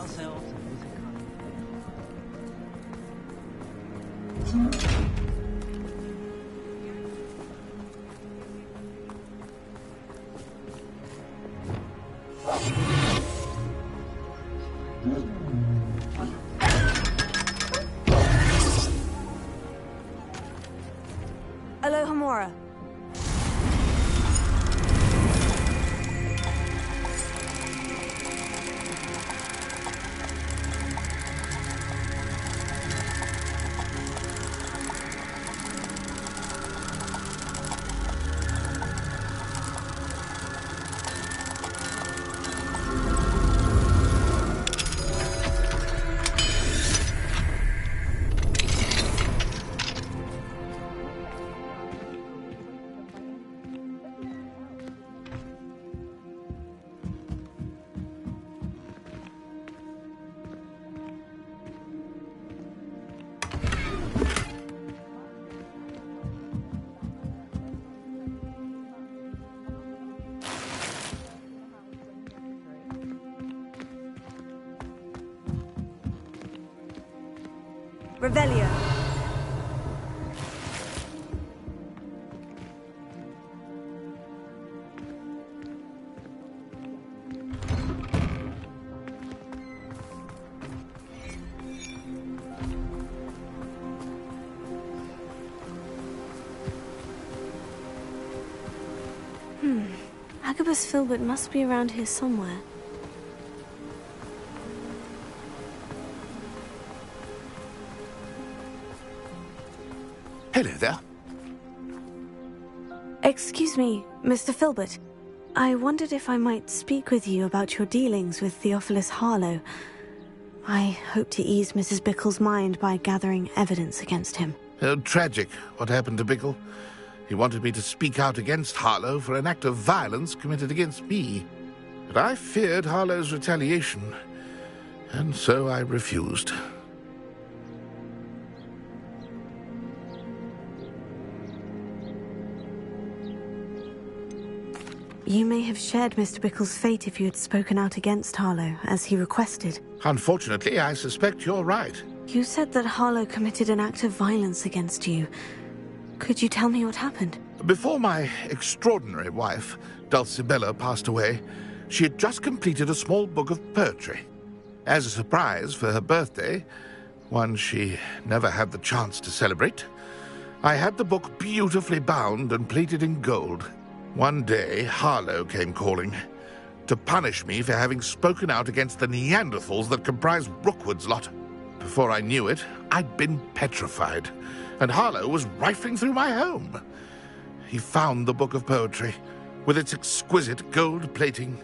ourselves and visit Alohomora. Revelio. Agabus Filbert must be around here somewhere. Hello there. Excuse me, Mr. Filbert. I wondered if I might speak with you about your dealings with Theophilus Harlow. I hope to ease Mrs. Bickle's mind by gathering evidence against him. Tragic, what happened to Bickle. He wanted me to speak out against Harlow for an act of violence committed against me. But I feared Harlow's retaliation, and so I refused. You may have shared Mr. Bickle's fate if you had spoken out against Harlow, as he requested. Unfortunately, I suspect you're right. You said that Harlow committed an act of violence against you. Could you tell me what happened? Before my extraordinary wife, Dulcibella, passed away, she had just completed a small book of poetry. As a surprise for her birthday, one she never had the chance to celebrate, I had the book beautifully bound and plated in gold. One day, Harlow came calling to punish me for having spoken out against the Neanderthals that comprised Rookwood's lot. Before I knew it, I'd been petrified, and Harlow was rifling through my home. He found the book of poetry, with its exquisite gold plating.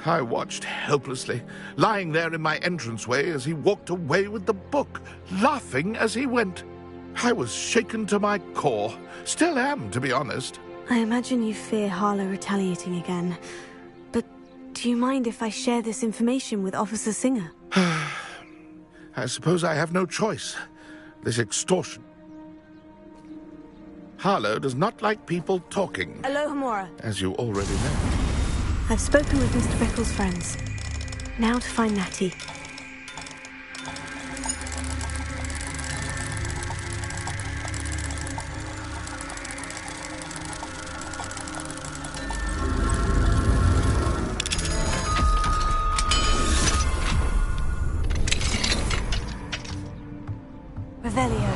I watched helplessly, lying there in my entranceway as he walked away with the book, laughing as he went. I was shaken to my core, still am, to be honest. I imagine you fear Harlow retaliating again. But do you mind if I share this information with Officer Singer? I suppose I have no choice. This extortion. Harlow does not like people talking. Alohomora. As you already know. I've spoken with Mr. Bickle's friends. Now to find Natty. Revelio.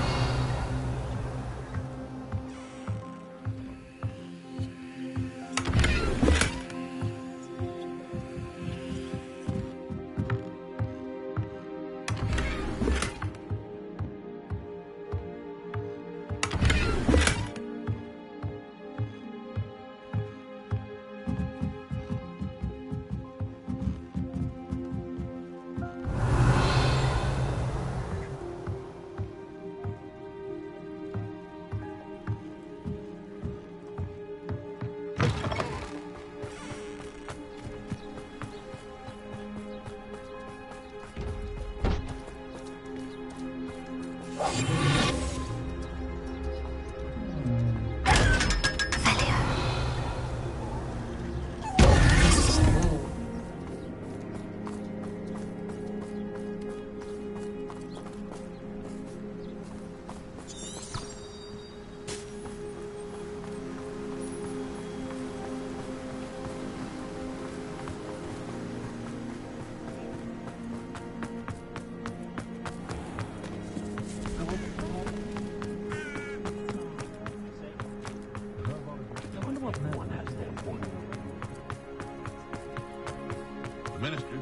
Ministry.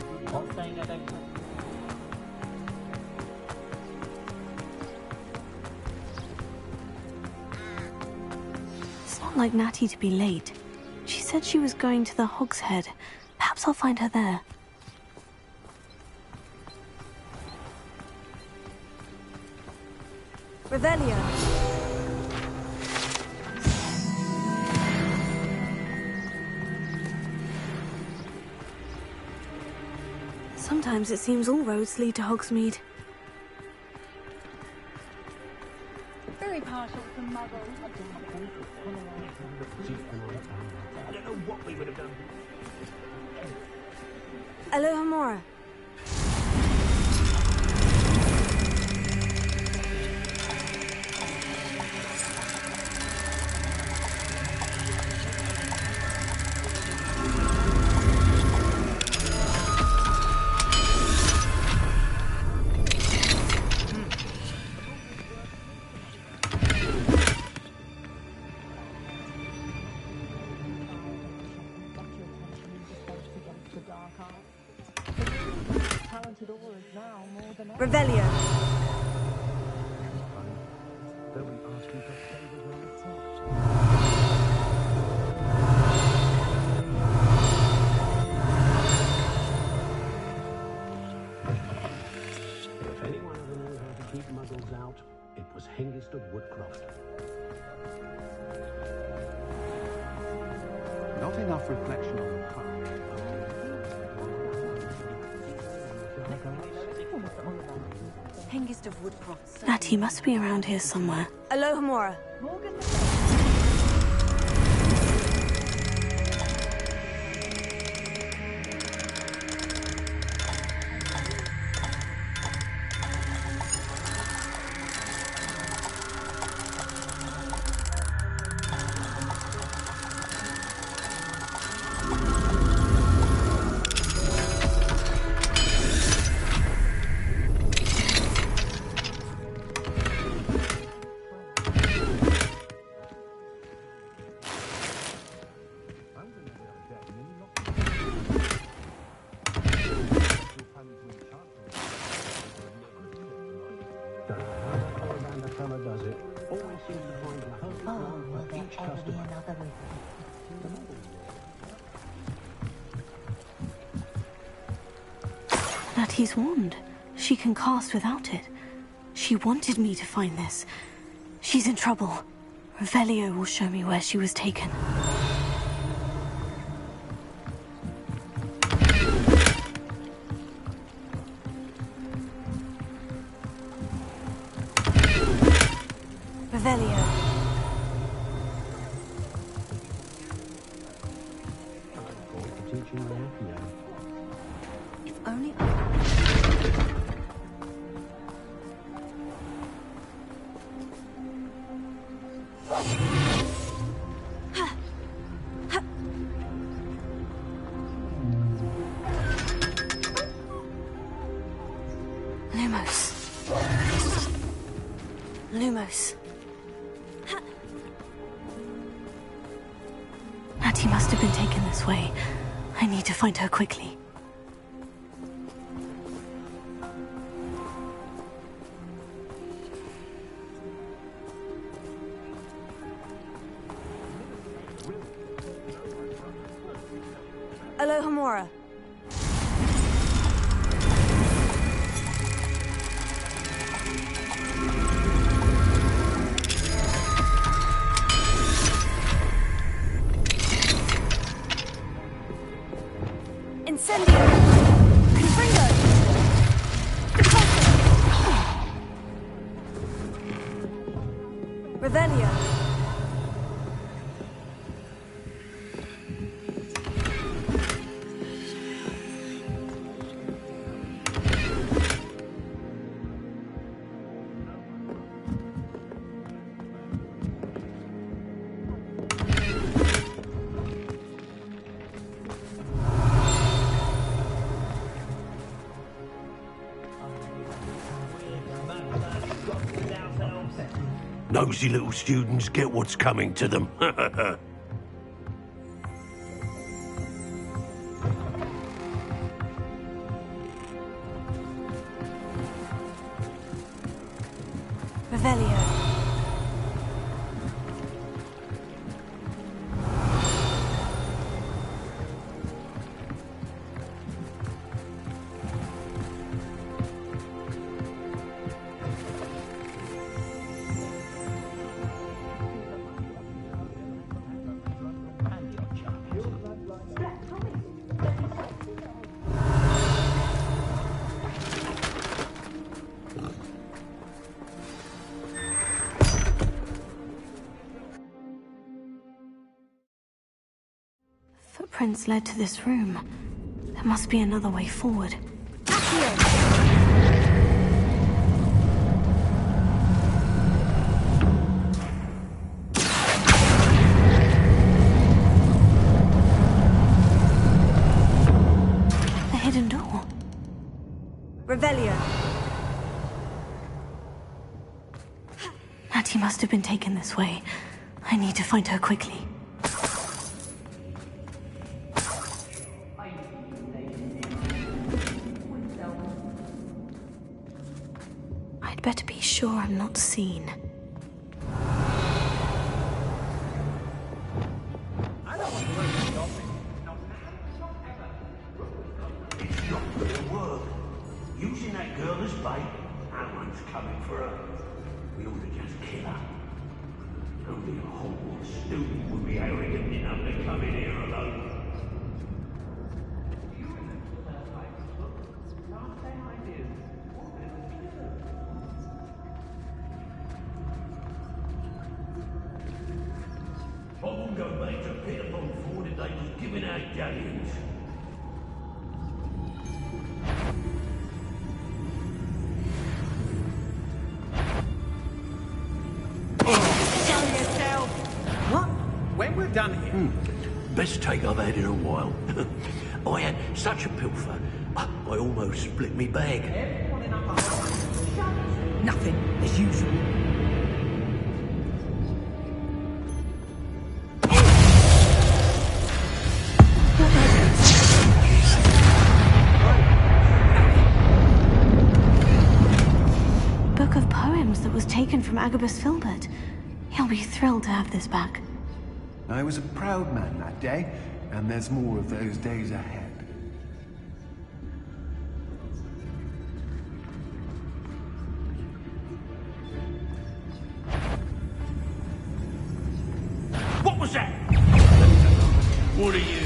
It's not like Natty to be late. She said she was going to the Hog's Head. Perhaps I'll find her there. Revelio. Sometimes it seems all roads lead to Hogsmeade. Very partial to muggles. I don't know what we would have done. Alohomora. Revelio. If anyone ever knew how to keep muggles out, it was Hengist of Woodcroft. Not enough reflection on the past. Hengist of Woodcroft. Natty must be around here somewhere. Alohomora. Natty's wand. She can cast without it. She wanted me to find this. She's in trouble. Revelio will show me where she was taken. Revelio. If only Lumos. Natty must have been taken this way. I need to find her quickly. Alohomora. Incendio! Confringo! Revelio! Nosy little students get what's coming to them. footprints led to this room. There must be another way forward. The hidden door. Revelio. Natty must have been taken this way. I need to find her quickly. I'd better be sure I'm not seen. It's not gonna work. Using that girl as bait, no one's coming for her. We ought to just kill her. Only a Hogwarts student would be arrogant enough to come in here alone. I wouldn't go back to Peterborough Ford if they was giving out galleons. What? When we're done here? Best take I've had in a while. I had such a pilfer, I almost split me bag. Nothing, as usual. Book of poems that was taken from Agabus Filbert. He'll be thrilled to have this back. I was a proud man that day, and there's more of those days ahead. What was that? What are you?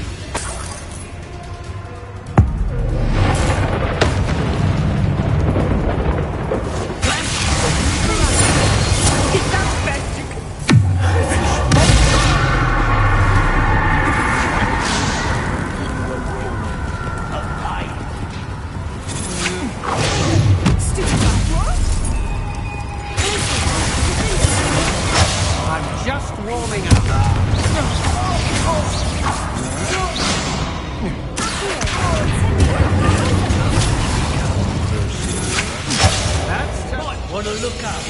Just warming up. That's just... Want to look up?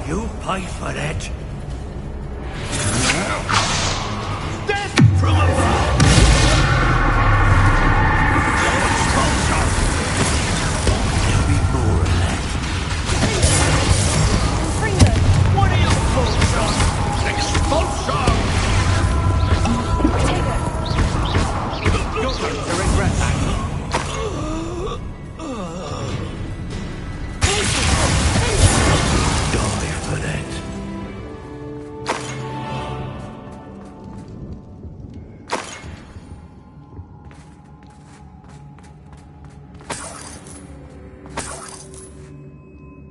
You pay for that. Death from above! There'll be more of that. What are your thoughts on? Expulsion! You're going to regret that. Die for that.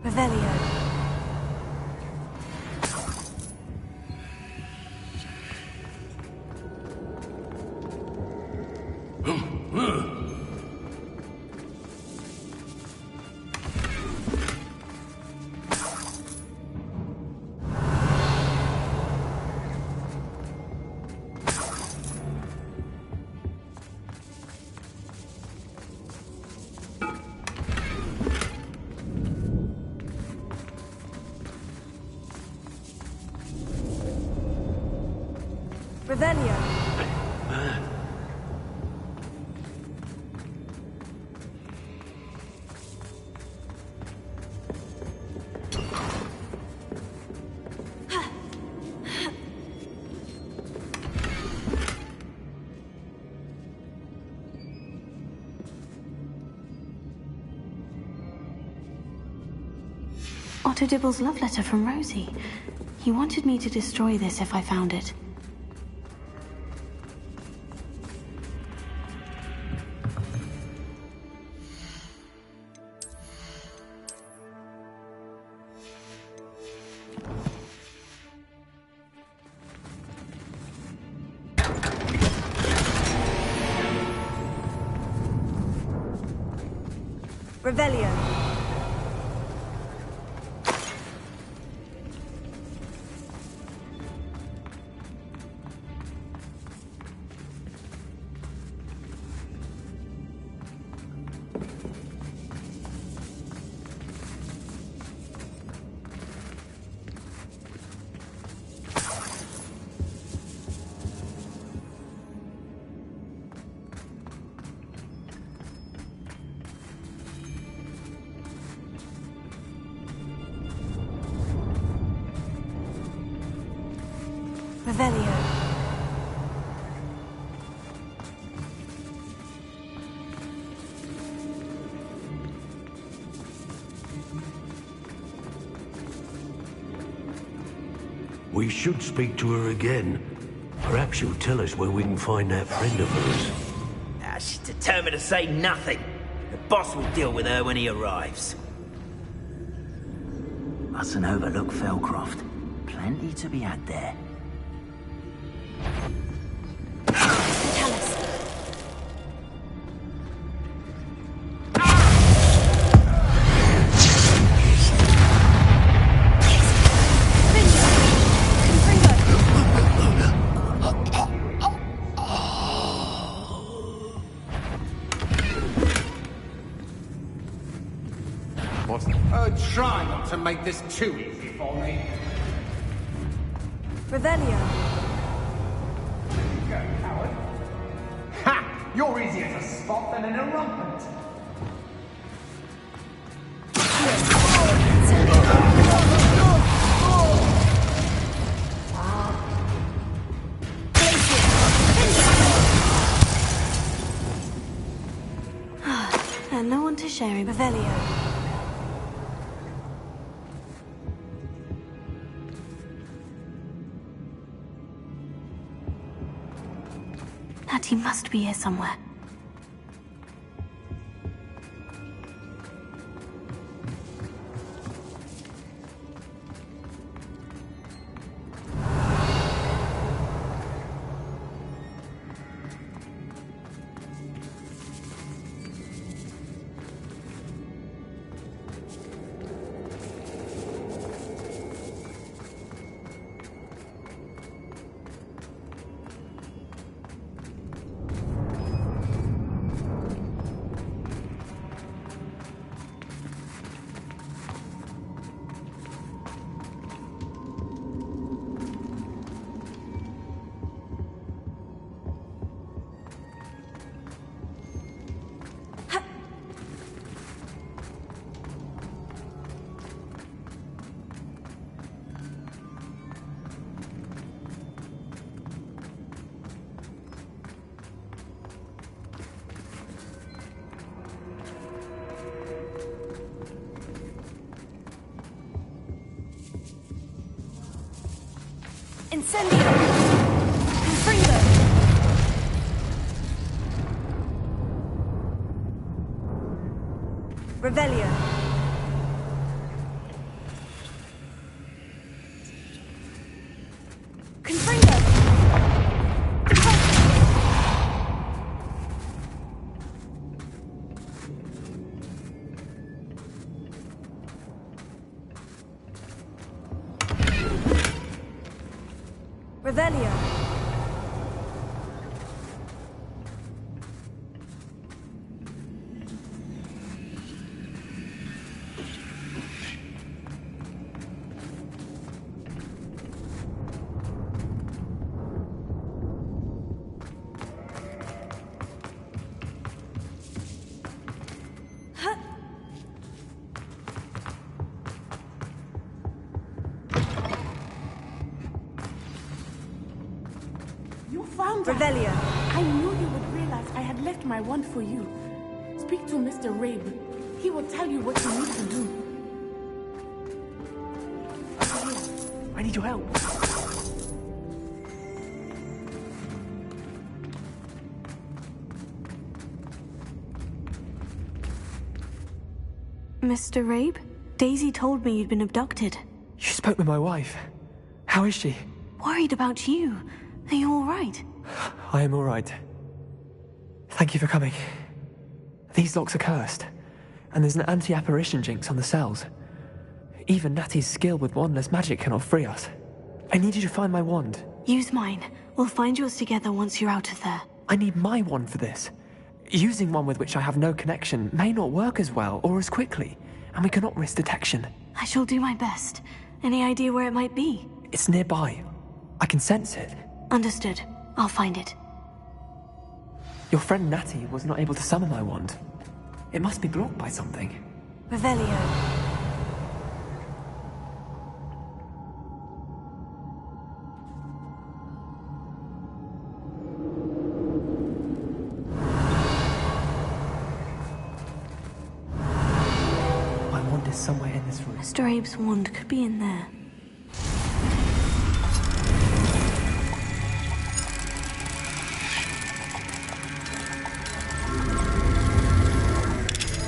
Revelio. Revelio. Otto Dibble's love letter from Rosie. He wanted me to destroy this if I found it. Revelio. Revelio. We should speak to her again. Perhaps she'll tell us where we can find that friend of hers. She's determined to say nothing. The boss will deal with her when he arrives. Mustn't overlook Felcroft. Plenty to be had there. Tell us. Try not to make this too easy for me. Revelio. Go, coward. Ha! You're easier to spot than an irrumpent. And no one to share in Revelio. He must be here somewhere. Incendio! Confringo! Revelio. Confringo! Revelio. Revelio. I knew you would realize I had left my wand for you. Speak to Mr. Rabe. He will tell you what you need to do. I need your help. Mr. Rabe? Daisy told me you'd been abducted. You spoke with my wife. How is she? Worried about you. Are you all right? I am all right. Thank you for coming. These locks are cursed. and there's an anti-apparition jinx on the cells. Even Natty's skill with wandless magic cannot free us. I need you to find my wand. Use mine. We'll find yours together once you're out of there. I need my wand for this. Using one with which I have no connection may not work as well or as quickly, and we cannot risk detection. I shall do my best. Any idea where it might be? It's nearby. I can sense it. Understood. I'll find it. Your friend Natty was not able to summon my wand. It must be blocked by something. Revelio. Somewhere in this room. Mr. Abe's wand could be in there.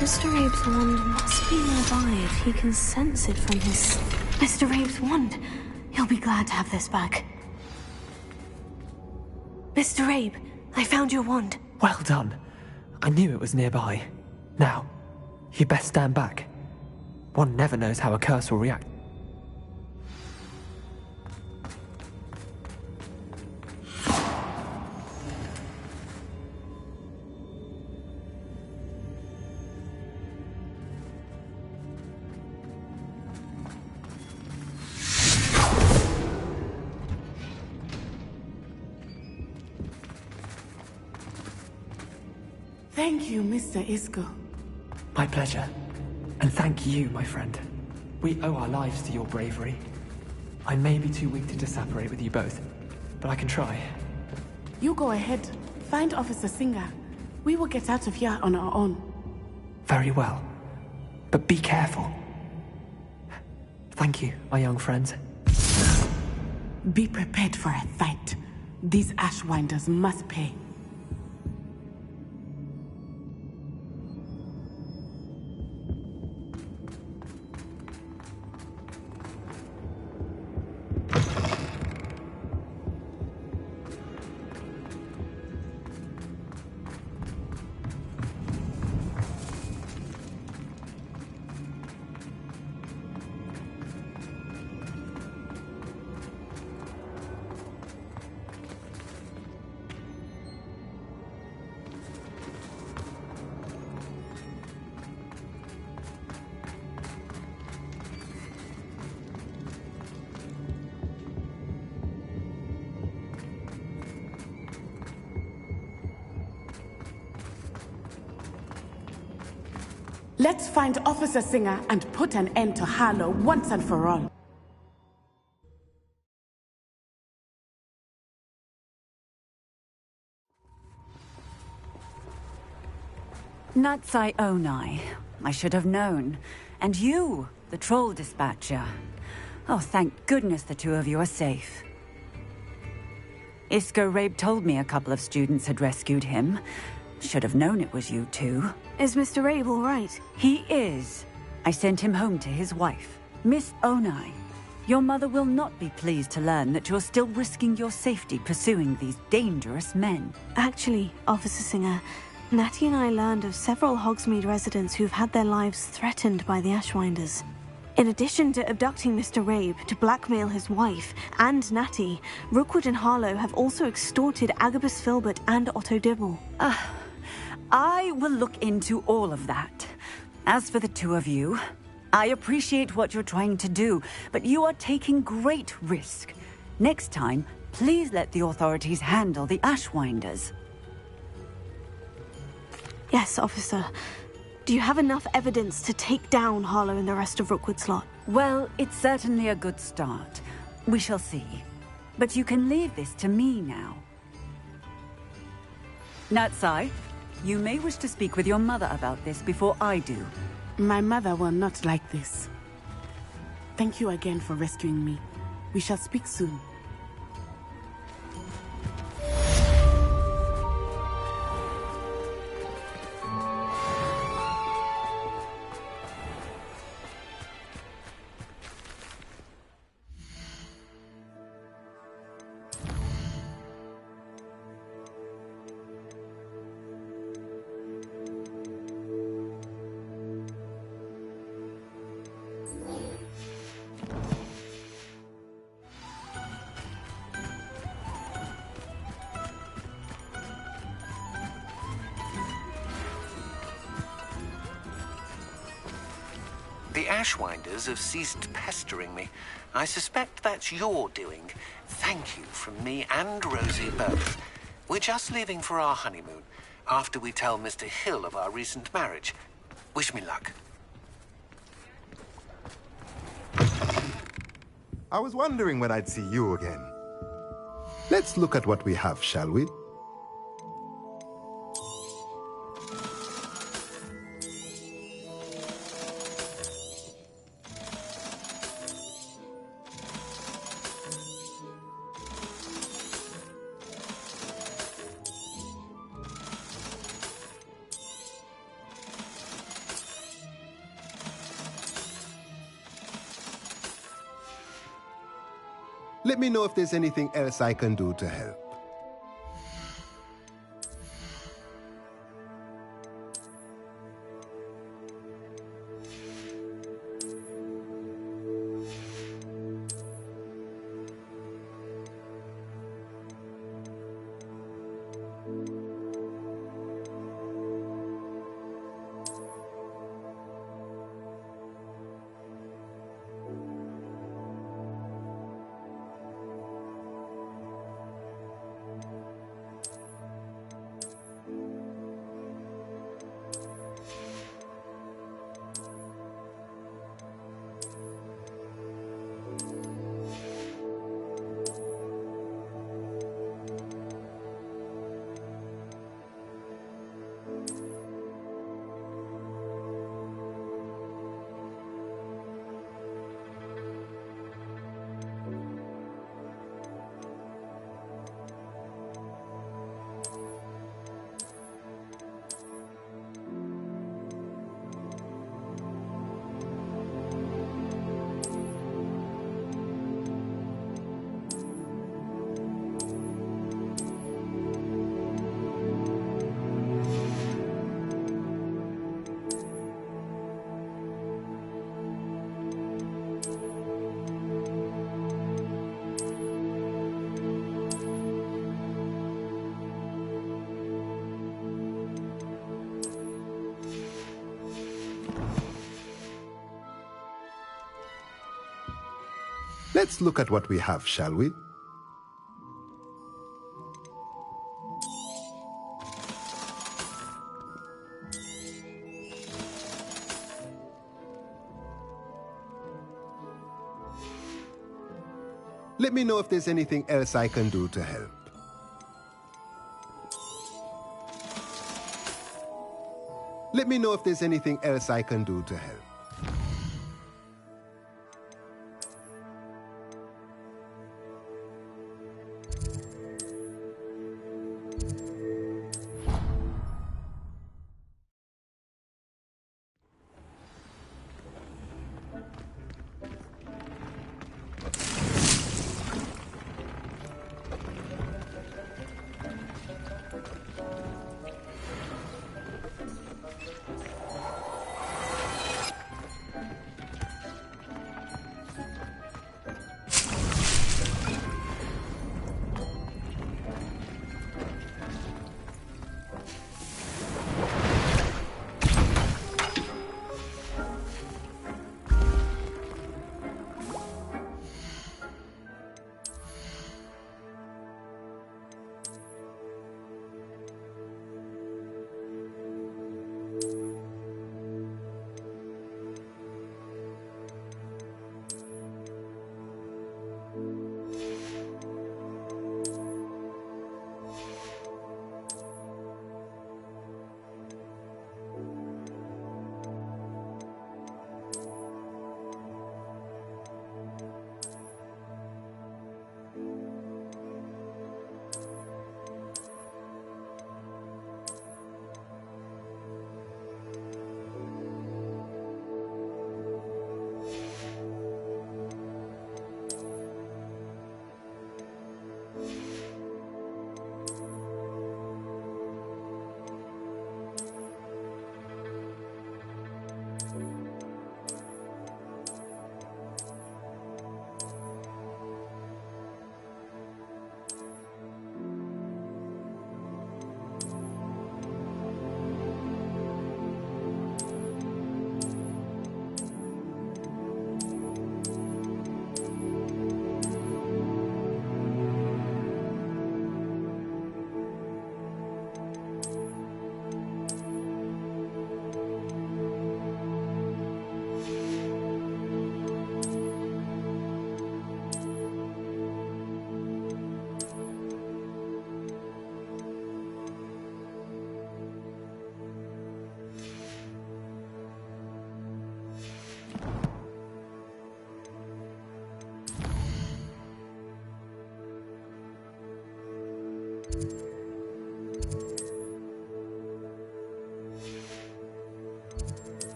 Mr. Abe's wand must be nearby if he can sense it from his... Mr. Abe's wand! He'll be glad to have this back. Mr. Abe, I found your wand. Well done. I knew it was nearby. Now, you best stand back. One never knows how a curse will react. Thank you, Mr. Isco. My pleasure. And thank you, my friend. We owe our lives to your bravery. I may be too weak to disapparate with you both, but I can try. You go ahead. Find Officer Singer. We will get out of here on our own. Very well. But be careful. Thank you, my young friends. Be prepared for a fight. These Ashwinders must pay. Let's find Officer Singer and put an end to Harlow once and for all. Natsai Onai. I should have known. And you, the troll dispatcher. Oh, thank goodness the two of you are safe. Isco Rabe told me a couple of students had rescued him. Should have known it was you two. Is Mr. Rabe all right? He is. I sent him home to his wife. Miss Onai, your mother will not be pleased to learn that you're still risking your safety pursuing these dangerous men. Actually, Officer Singer, Natty and I learned of several Hogsmeade residents who've had their lives threatened by the Ashwinders. In addition to abducting Mr. Rabe to blackmail his wife and Natty, Rookwood and Harlow have also extorted Agabus Filbert and Otto Dibble. I will look into all of that. As for the two of you, I appreciate what you're trying to do, but you are taking great risk. Next time, please let the authorities handle the Ashwinders. Yes, officer. Do you have enough evidence to take down Harlow and the rest of Rookwood's lot? Well, it's certainly a good start. We shall see. But you can leave this to me now. Natsai, you may wish to speak with your mother about this before I do. My mother will not like this. Thank you again for rescuing me. We shall speak soon. The Ashwinders have ceased pestering me. I suspect that's your doing. Thank you from me and Rosie both. We're just leaving for our honeymoon, after we tell Mr. Hill of our recent marriage. Wish me luck. I was wondering when I'd see you again. Let's look at what we have, shall we? Let me know if there's anything else I can do to help. Let's look at what we have, shall we? Let me know if there's anything else I can do to help. Let me know if there's anything else I can do to help.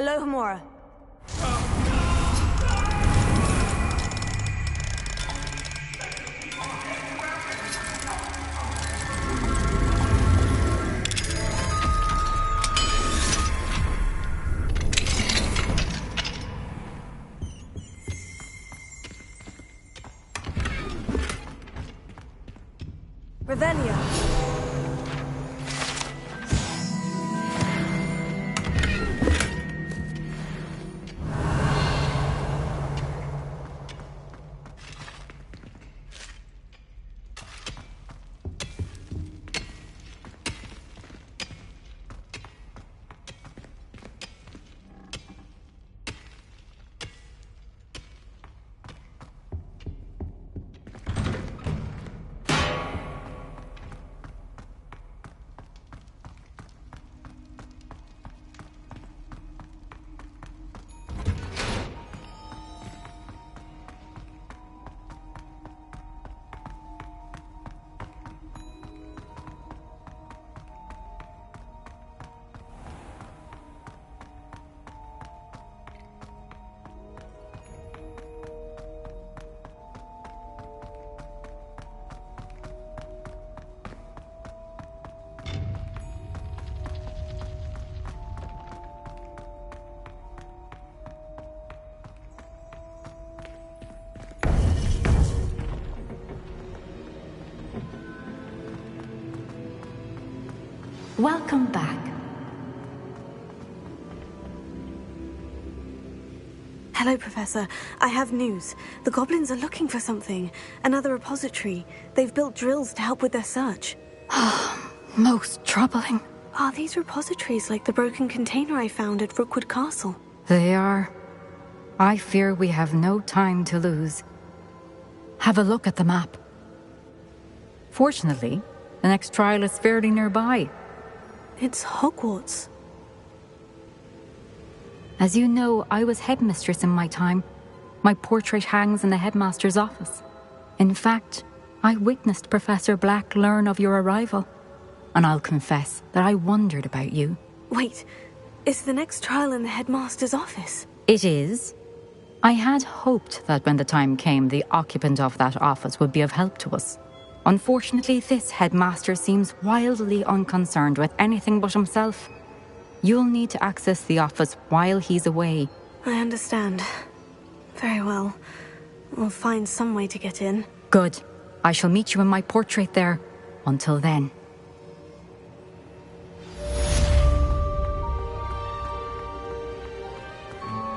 Alohomora. Revelio. Welcome back. Hello, Professor. I have news. The goblins are looking for something. Another repository. They've built drills to help with their search. Most troubling. Are these repositories like the broken container I found at Rookwood Castle? They are. I fear we have no time to lose. Have a look at the map. Fortunately, the next trial is fairly nearby. It's Hogwarts. As you know, I was headmistress in my time. My portrait hangs in the headmaster's office. In fact, I witnessed Professor Black learn of your arrival. And I'll confess that I wondered about you. Wait, is the next trial in the headmaster's office? It is. I had hoped that when the time came, the occupant of that office would be of help to us. Unfortunately, this headmaster seems wildly unconcerned with anything but himself. You'll need to access the office while he's away. I understand. Very well. We'll find some way to get in. Good. I shall meet you in my portrait there. Until then.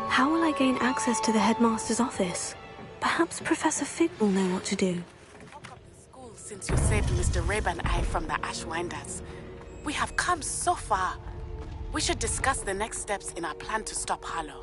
How will I gain access to the headmaster's office? Perhaps Professor Fig will know what to do. Since you saved Mr. Rabe and I from the Ashwinders, we have come so far. We should discuss the next steps in our plan to stop Harlow.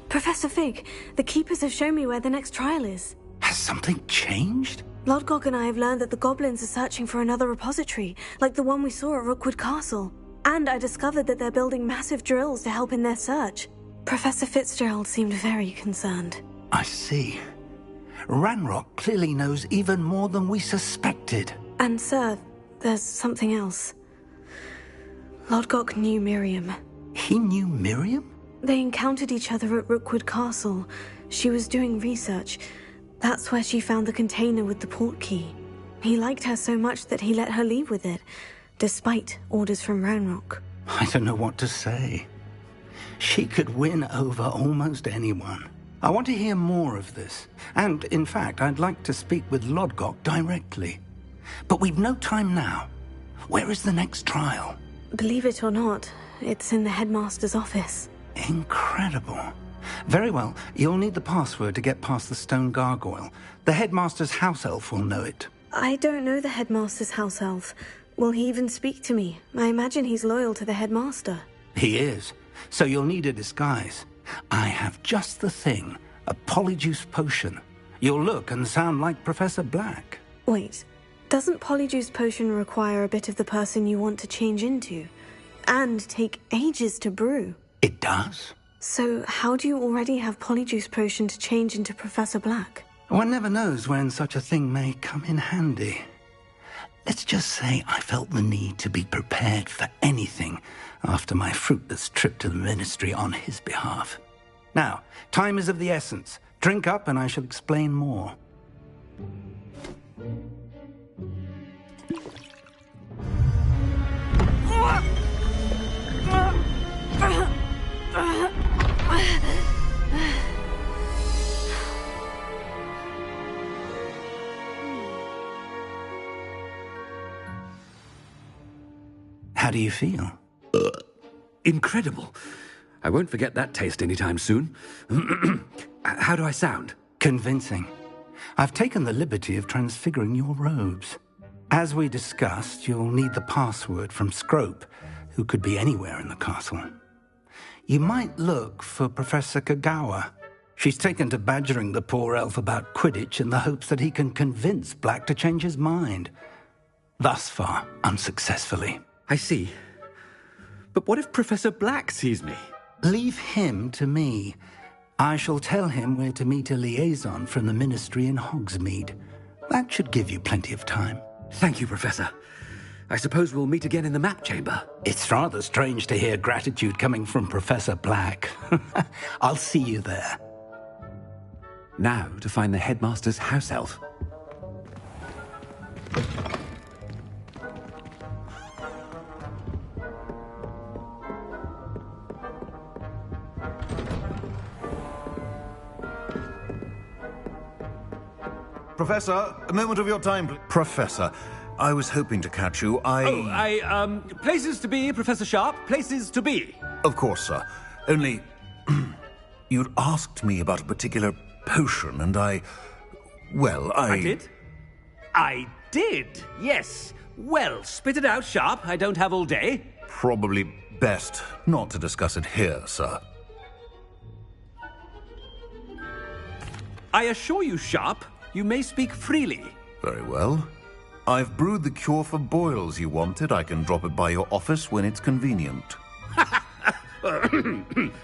Professor Fig, the Keepers have shown me where the next trial is. Has something changed? Lodgok and I have learned that the goblins are searching for another repository, like the one we saw at Rookwood Castle. And I discovered that they're building massive drills to help in their search. Professor Fitzgerald seemed very concerned. I see. Ranrock clearly knows even more than we suspected. And sir, there's something else. Lodgok knew Miriam. He knew Miriam? They encountered each other at Rookwood Castle. She was doing research. That's where she found the container with the port key. He liked her so much that he let her leave with it, despite orders from Ranrock. I don't know what to say. She could win over almost anyone. I want to hear more of this. And, in fact, I'd like to speak with Lodgok directly. But we've no time now. Where is the next trial? Believe it or not, it's in the headmaster's office. Incredible. Very well, you'll need the password to get past the stone gargoyle. The headmaster's house elf will know it. I don't know the headmaster's house elf. Will he even speak to me? I imagine he's loyal to the headmaster. He is. So you'll need a disguise. I have just the thing. A polyjuice potion. You'll look and sound like Professor Black. Wait, doesn't polyjuice potion require a bit of the person you want to change into? And take ages to brew? It does. So how do you already have polyjuice potion to change into Professor Black? One never knows when such a thing may come in handy. Let's just say I felt the need to be prepared for anything after my fruitless trip to the ministry on his behalf. Now, time is of the essence. Drink up and I shall explain more. How do you feel? Incredible. I won't forget that taste anytime soon. How do I sound? Convincing. I've taken the liberty of transfiguring your robes. As we discussed, you'll need the password from Scrope, who could be anywhere in the castle. You might look for Professor Kagawa. She's taken to badgering the poor elf about Quidditch in the hopes that he can convince Black to change his mind. Thus far, unsuccessfully. I see. But what if Professor Black sees me? Leave him to me. I shall tell him where to meet a liaison from the ministry in Hogsmeade. That should give you plenty of time. Thank you, Professor. I suppose we'll meet again in the map chamber. It's rather strange to hear gratitude coming from Professor Black. I'll see you there. Now to find the headmaster's house elf. Professor, a moment of your time, please. Professor, I was hoping to catch you. Places to be, Professor Sharp. Places to be. Of course, sir. Only, you'd asked me about a particular potion, and I did? I did, yes. Well, spit it out, Sharp. I don't have all day. Probably best not to discuss it here, sir. I assure you, Sharp, you may speak freely. Very well. I've brewed the cure for boils you wanted. I can drop it by your office when it's convenient.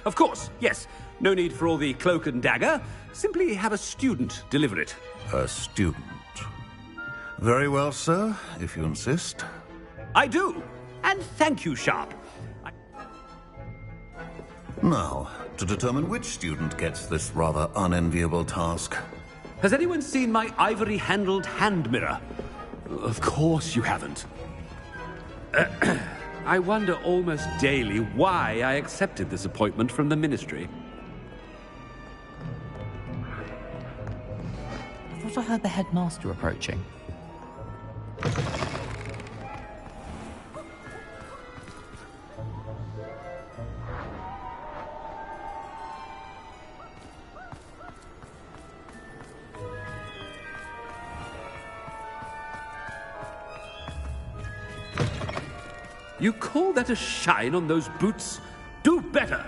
Of course, yes. No need for all the cloak and dagger. Simply have a student deliver it. A student? Very well, sir, if you insist. I do. And thank you, Sharp. Now, to determine which student gets this rather unenviable task. Has anyone seen my ivory-handled hand mirror? Of course you haven't. I wonder almost daily why I accepted this appointment from the ministry. I thought I heard the headmaster approaching. You call that a shine on those boots? Do better!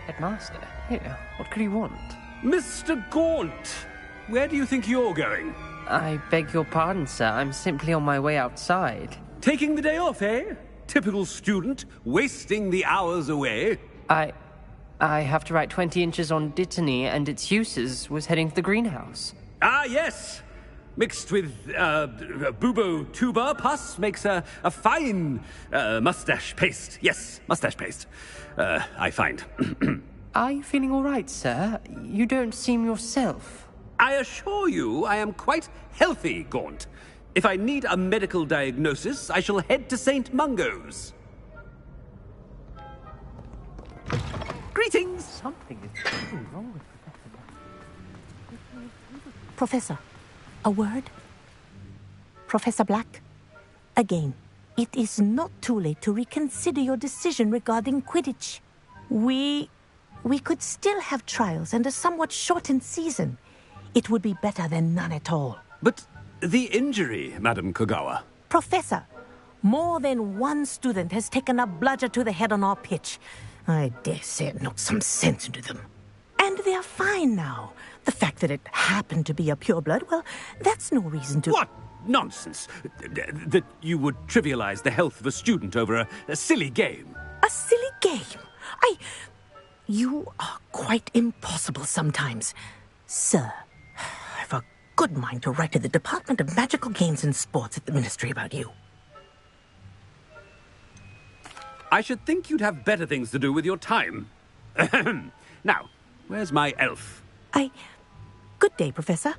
Headmaster? Here, what could he want? Mr. Gaunt! Where do you think you're going? I beg your pardon, sir. I'm simply on my way outside. Taking the day off, eh? Typical student, wasting the hours away. I have to write 20 inches on Dittany and its uses. Was heading to the greenhouse. Ah, yes! Mixed with bubo tuber pus makes a fine mustache paste. Yes, mustache paste. I find. Are you feeling all right, sir? You don't seem yourself. I assure you I am quite healthy, Gaunt. If I need a medical diagnosis, I shall head to St. Mungo's. Greetings! Something is wrong with Professor, A word? Professor Black, again, it is not too late to reconsider your decision regarding Quidditch. We could still have trials and a somewhat shortened season. It would be better than none at all. But the injury, Madam Kogawa. Professor, more than one student has taken a bludger to the head on our pitch. I dare say it knocked some sense into them. And they are fine now. The fact that it happened to be a pureblood, well, that's no reason to... What nonsense! That you would trivialize the health of a student over a silly game. A silly game? You are quite impossible sometimes. Sir, I've a good mind to write to the Department of Magical Games and Sports at the Ministry about you. I should think you'd have better things to do with your time. Now, where's my elf? Good day, Professor.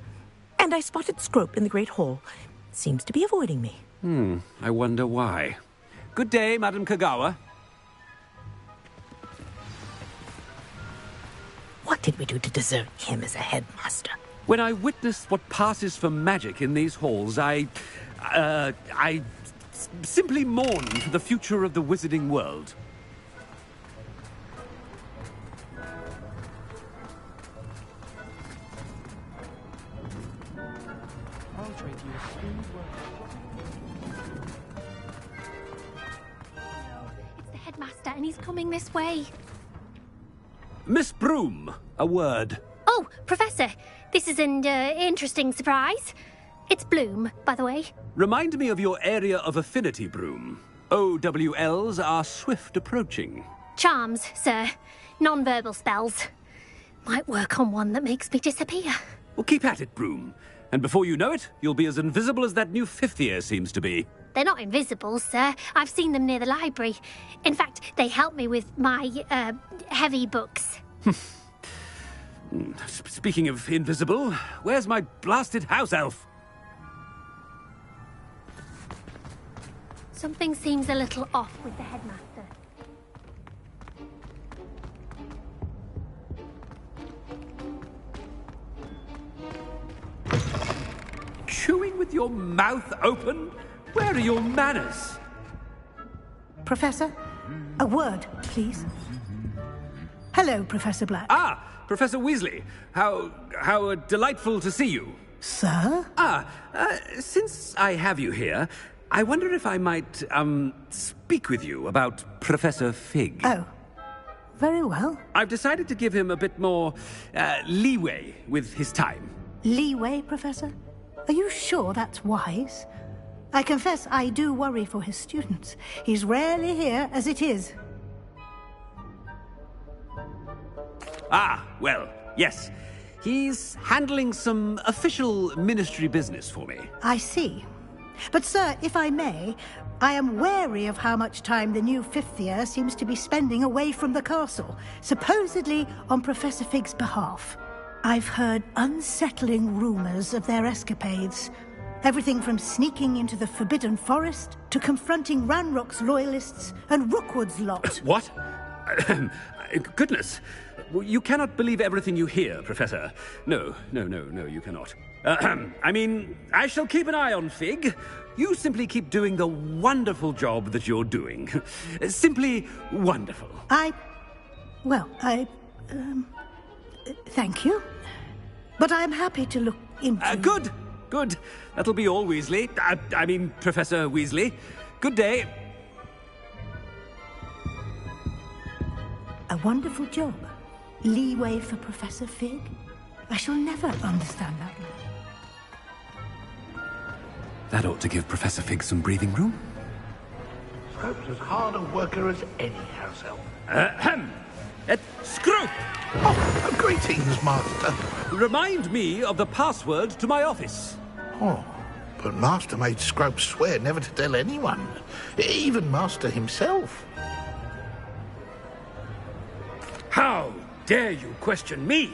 And I spotted Scrope in the Great Hall. Seems to be avoiding me. I wonder why. Good day, Madam Kogawa. What did we do to deserve him as a headmaster? When I witness what passes for magic in these halls, I simply mourn for the future of the wizarding world. It's the headmaster, and he's coming this way. Miss Broom, a word. Oh, Professor, this is an interesting surprise. It's Bloom, by the way. Remind me of your area of affinity, Broom. OWLs are swift approaching. Charms, sir. Non-verbal spells. Might work on one that makes me disappear. Well, keep at it, Broom. And before you know it, you'll be as invisible as that new fifth year seems to be. They're not invisible, sir. I've seen them near the library. In fact, they help me with my, heavy books. Speaking of invisible, where's my blasted house elf? Something seems a little off with the headmaster. Chewing with your mouth open? Where are your manners? Professor, a word, please. Hello, Professor Black. Ah, Professor Weasley. How delightful to see you. Sir? Since I have you here, I wonder if I might, speak with you about Professor Fig. Oh, very well. I've decided to give him a bit more, leeway with his time. Leeway, Professor? Are you sure that's wise? I confess I do worry for his students. He's rarely here as it is. Ah, well, yes. He's handling some official ministry business for me. I see. But, sir, if I may, I am wary of how much time the new fifth year seems to be spending away from the castle, supposedly on Professor Fig's behalf. I've heard unsettling rumors of their escapades. Everything from sneaking into the Forbidden Forest to confronting Ranrock's loyalists and Rookwood's lot. What? Goodness. You cannot believe everything you hear, Professor. No, you cannot. I mean, I shall keep an eye on Fig. You simply keep doing the wonderful job that you're doing. Simply wonderful. Thank you. But I'm happy to look into... Good. That'll be all, Weasley. I mean, Professor Weasley. Good day. A wonderful job. Leeway for Professor Fig. I shall never understand that man. That ought to give Professor Fig some breathing room. Scrope's as hard a worker as any house elf. Scrope! Oh, greetings, Master. Remind me of the password to my office. Oh, but Master made Scrope swear never to tell anyone, even Master himself. How dare you question me?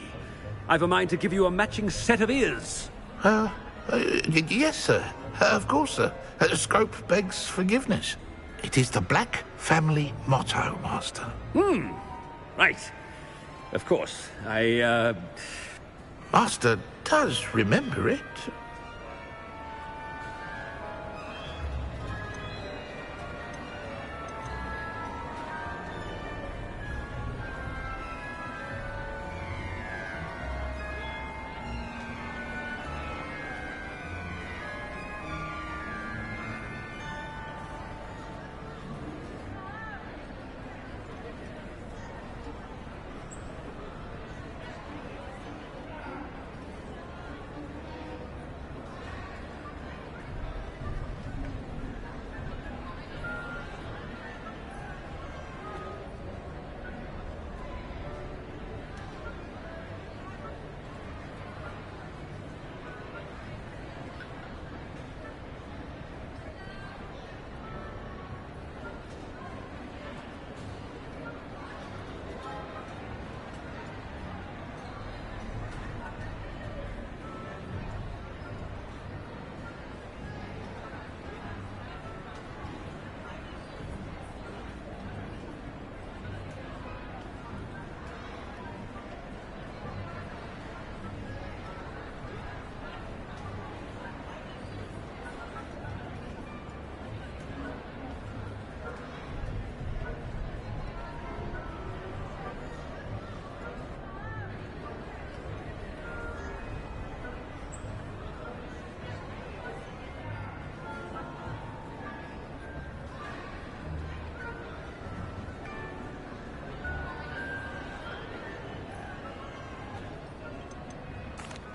I've a mind to give you a matching set of ears. Yes, sir. Of course, sir. Scrope begs forgiveness. It is the Black family motto, Master. Right. Of course. Master does remember it.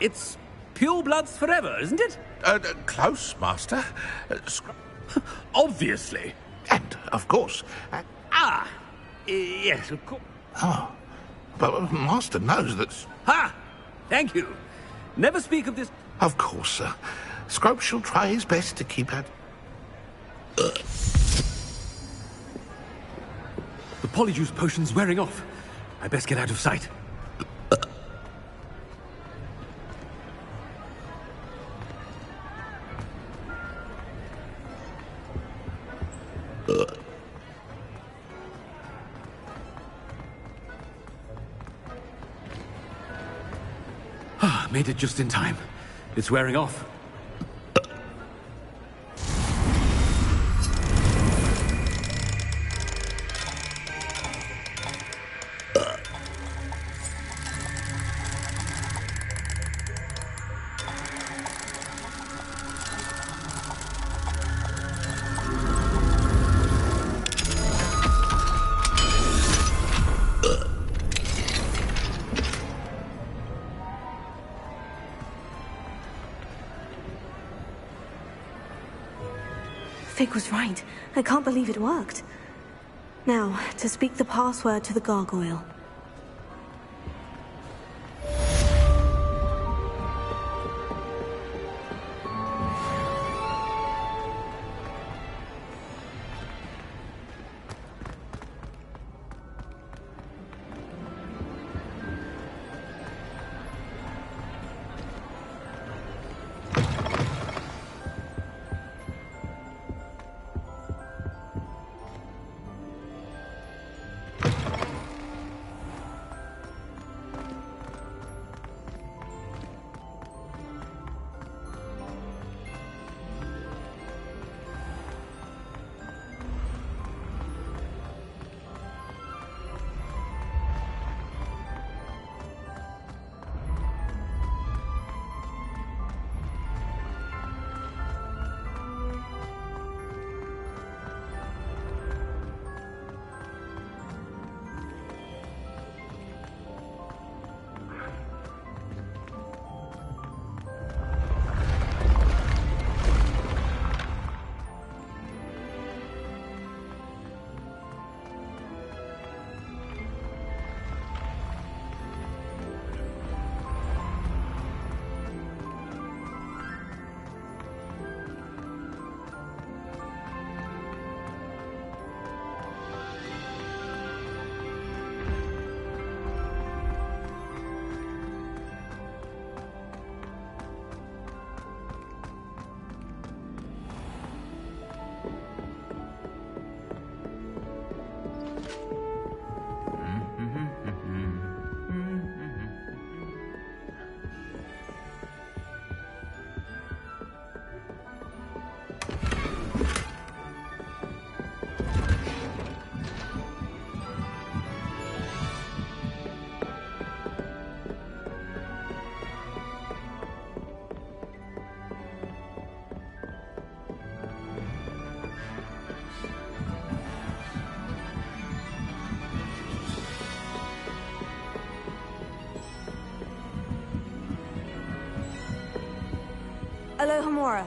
It's pure bloods forever, isn't it? Close, Master. Obviously. And, of course... Yes, of course. Oh, but Master knows that... Ha! Thank you. Never speak of this... Of course, sir. Scrope shall try his best to keep out... The polyjuice potion's wearing off. I best get out of sight. Made it just in time. It's wearing off. Fig was right. I can't believe it worked. Now, to speak the password to the gargoyle. Alohomora.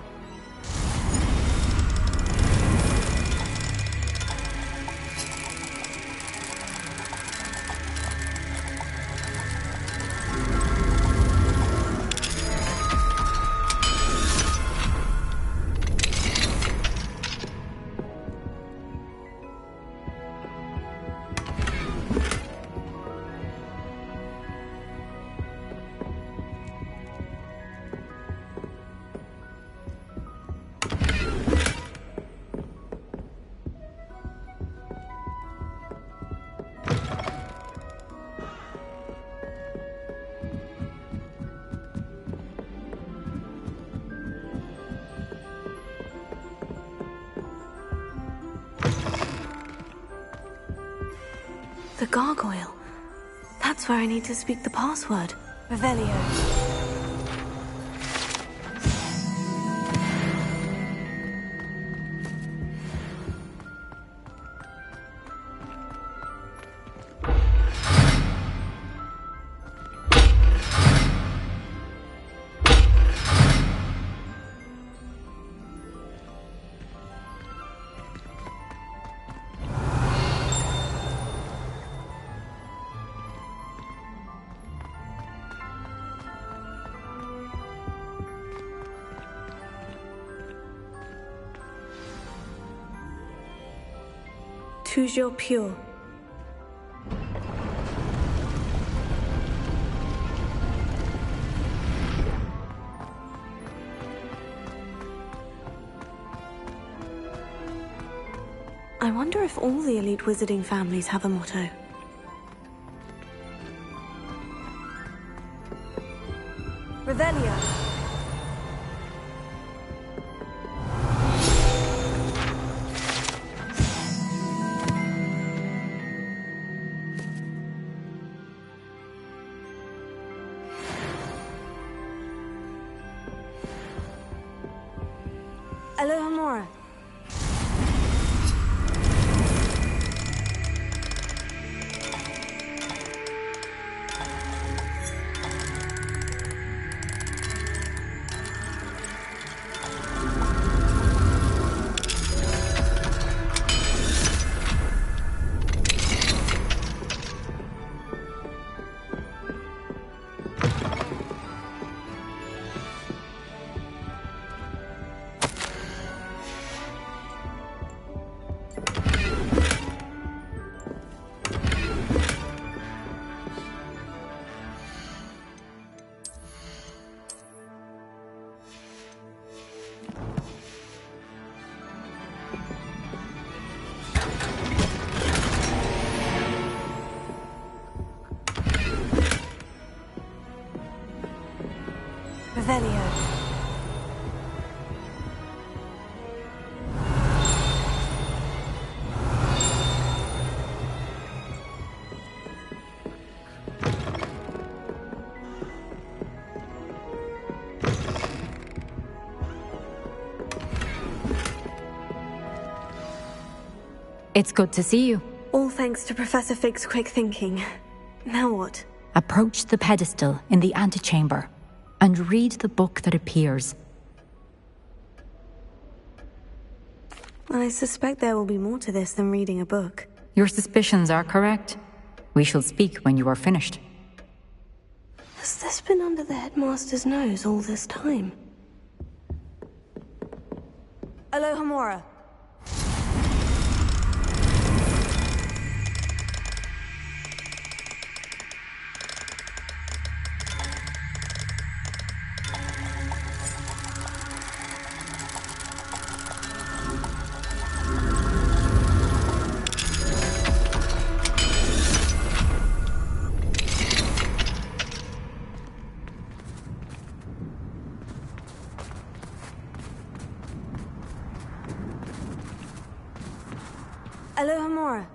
The gargoyle. That's where I need to speak the password. Revelio. toujours pure. I wonder if all the elite wizarding families have a motto. Revelio. Alohomora. Revelio. It's good to see you. All thanks to Professor Fig's quick thinking. Now what? Approach the pedestal in the antechamber and read the book that appears. I suspect there will be more to this than reading a book. Your suspicions are correct. We shall speak when you are finished. Has this been under the headmaster's nose all this time? Alohomora. Alohomora.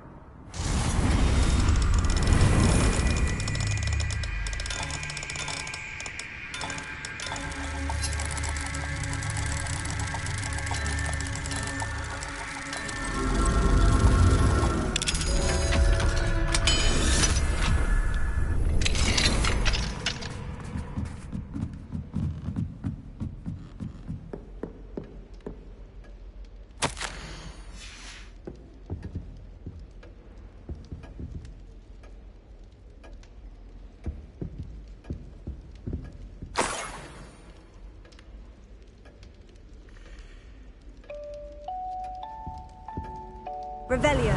Revelio.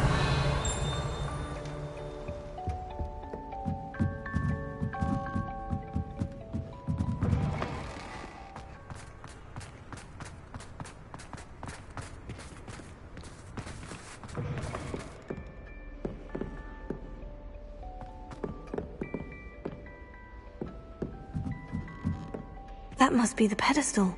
That must be the pedestal.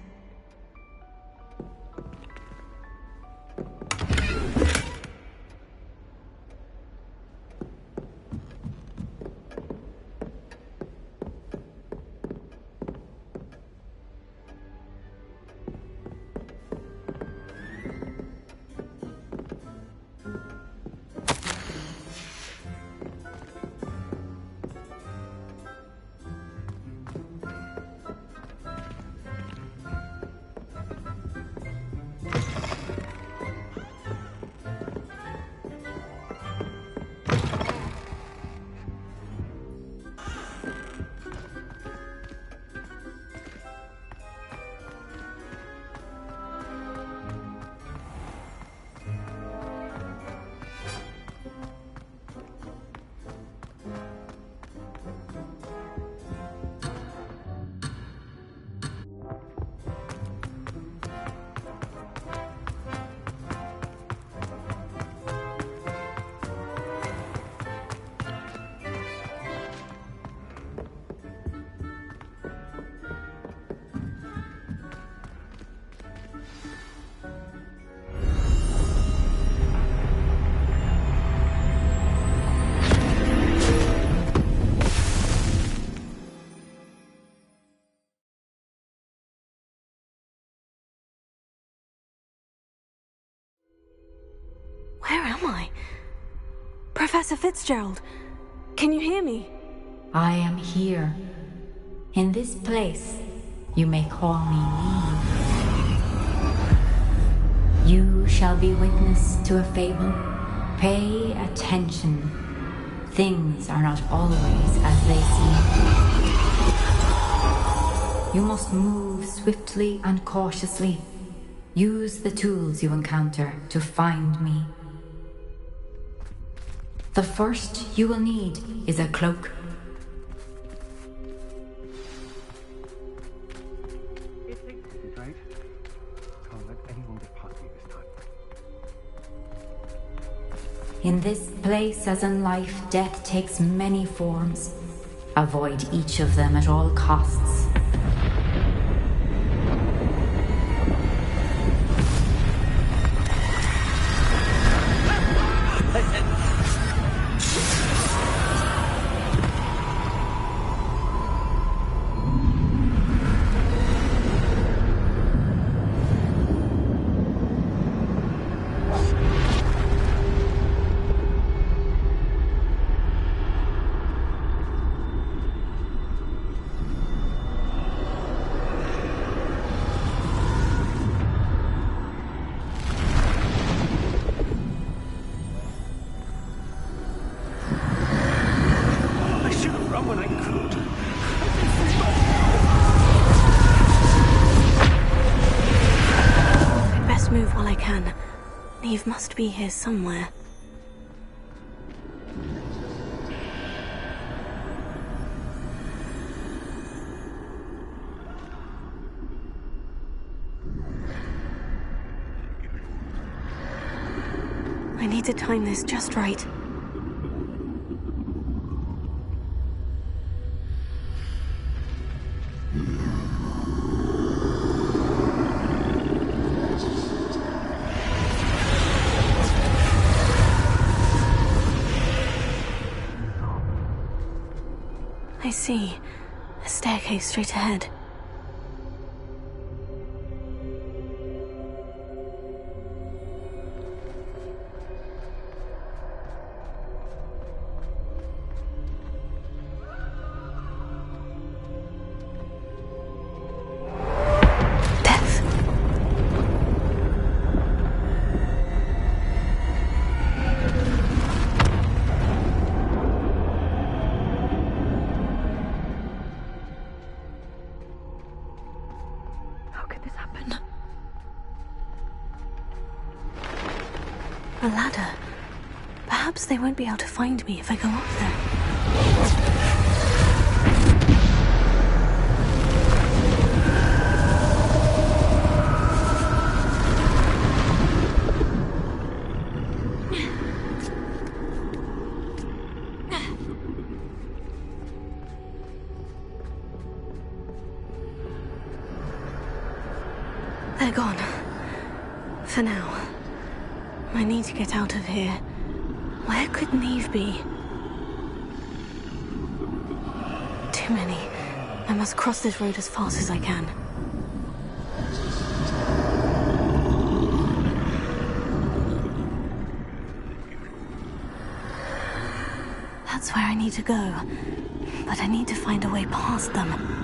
am I? Professor Fitzgerald, can you hear me? I am here. In this place, you may call me Neve. You shall be witness to a fable. Pay attention. Things are not always as they seem. You must move swiftly and cautiously. Use the tools you encounter to find me. The first you will need is a cloak. Right? Can't let anyone get past me this time. In this place, as in life, death takes many forms. Avoid each of them at all costs. Neve must be here somewhere. I need to time this just right. I see. A staircase straight ahead. A ladder. Perhaps they won't be able to find me if I go up there. They're gone. For now. I need to get out of here. Where could Neve be? Too many. I must cross this road as fast as I can. That's where I need to go. But I need to find a way past them.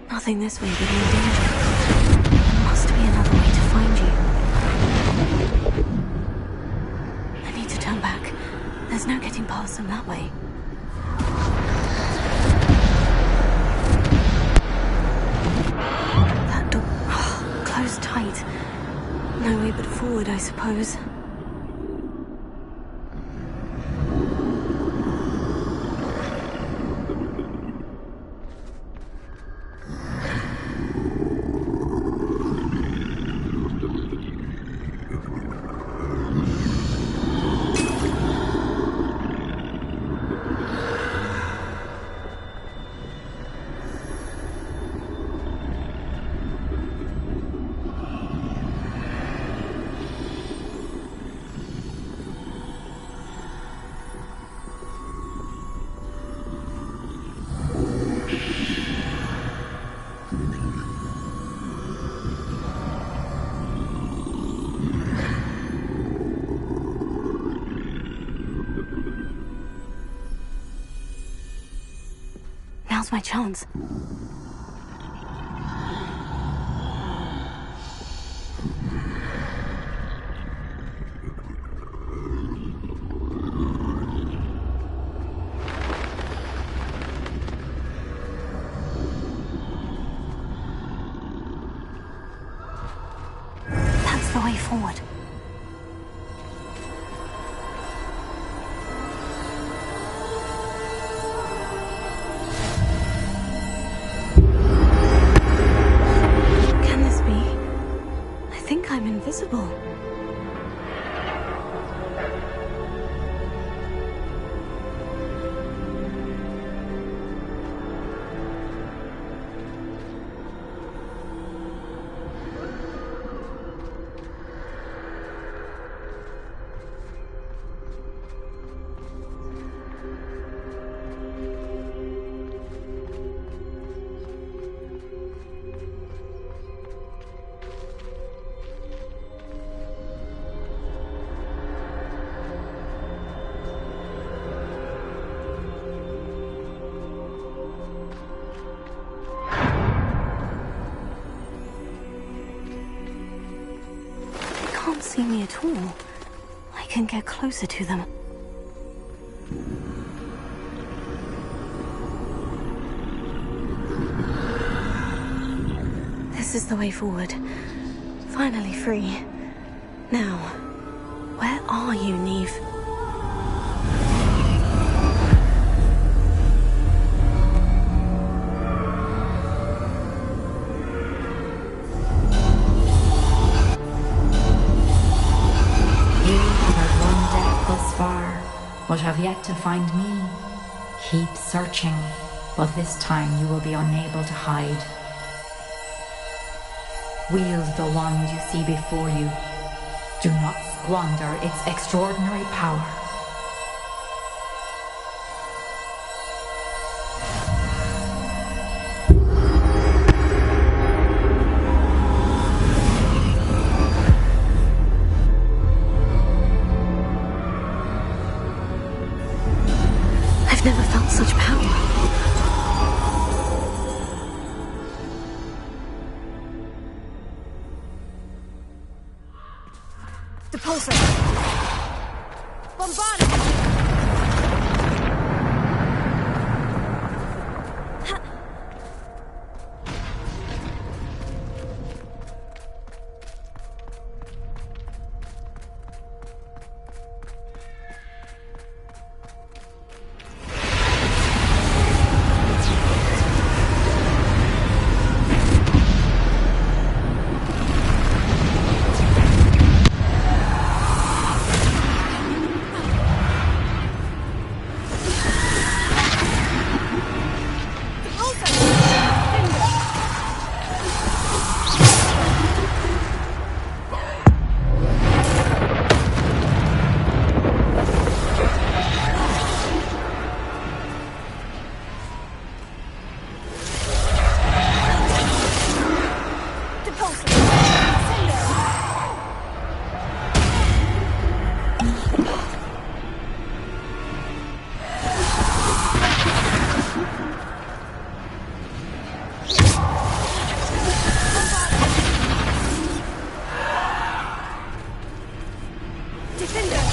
Nothing this way, but in danger. There must be another way to find you. There's no getting past them that way. That door... closed tight. No way but forward, I suppose. Now's my chance. That's the way forward. I'm invisible. See me at all. I can get closer to them. This is the way forward. Finally free. Now, where are you, Neve? But have yet to find me. Keep searching, but this time you will be unable to hide. Wield the wand you see before you. Do not squander its extraordinary power. Never felt such power. Depulsor! Bombard! Defender!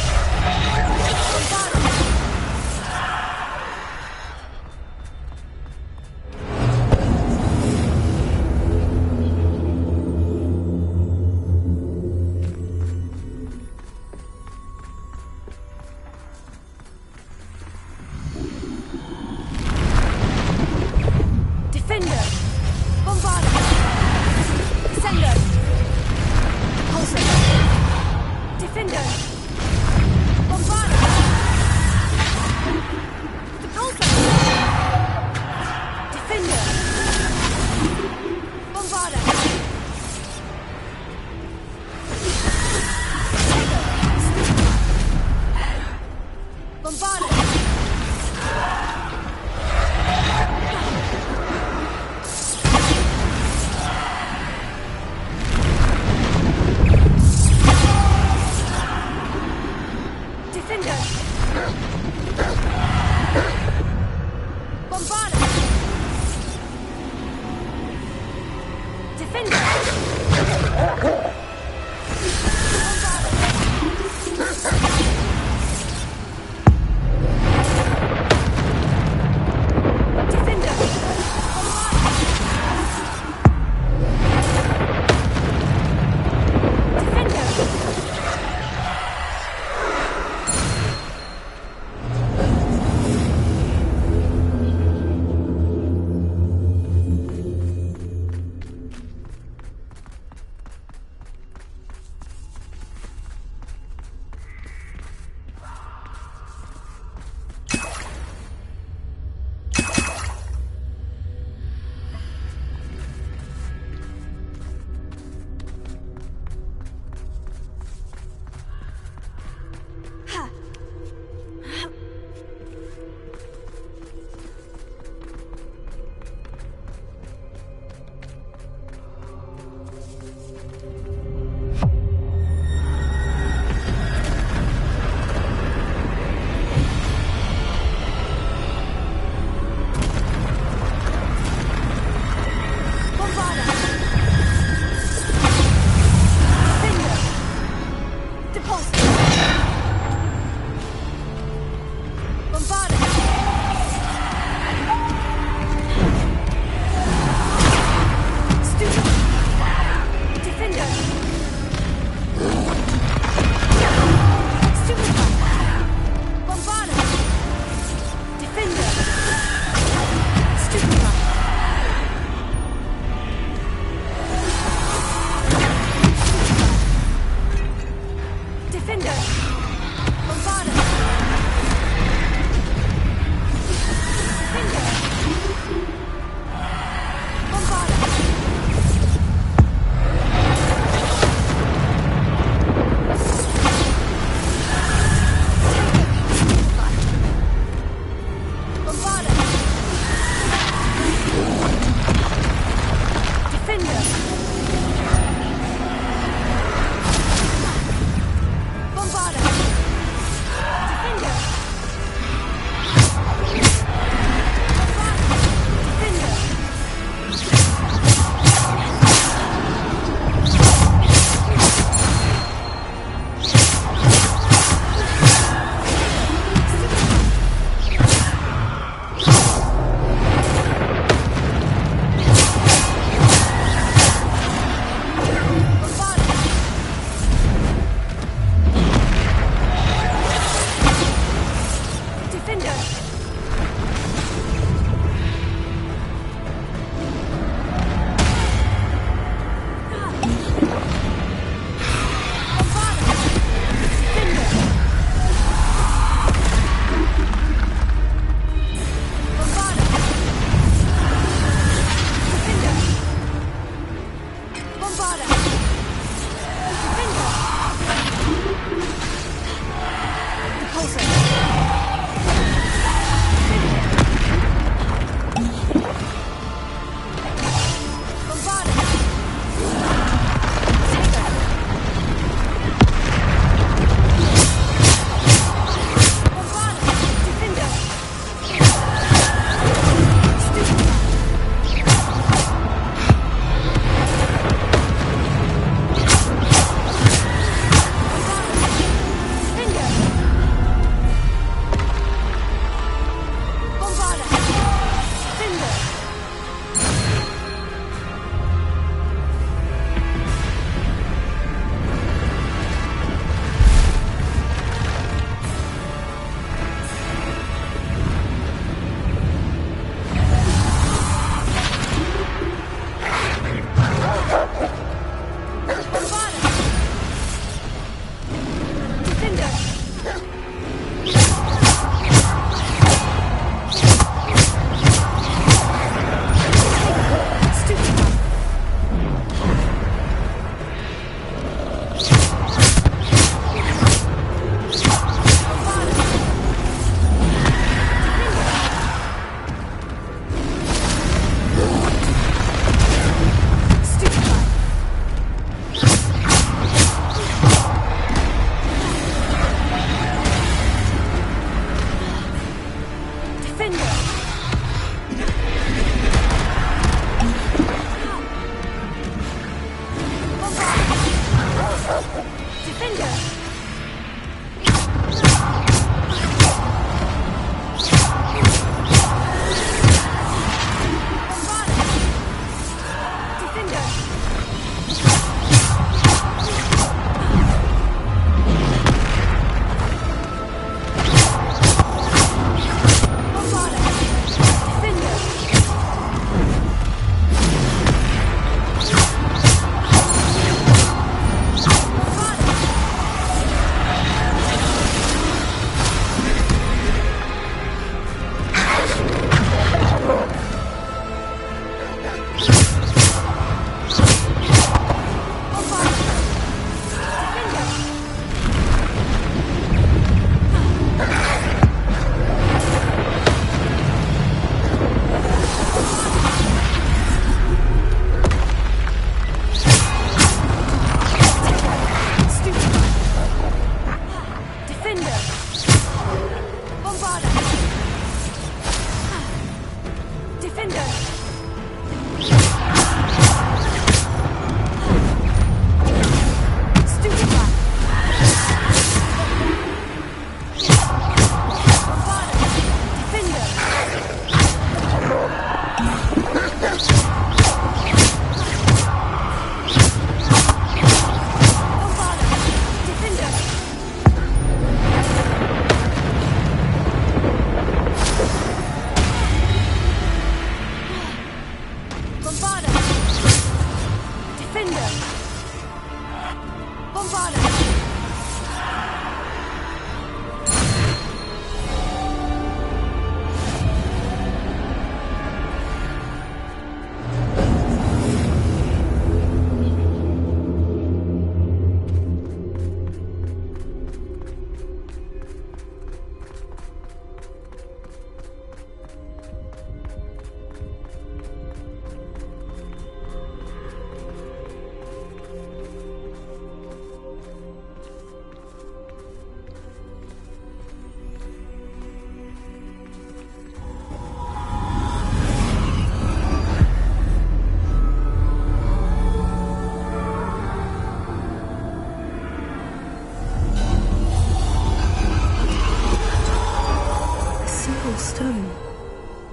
stone.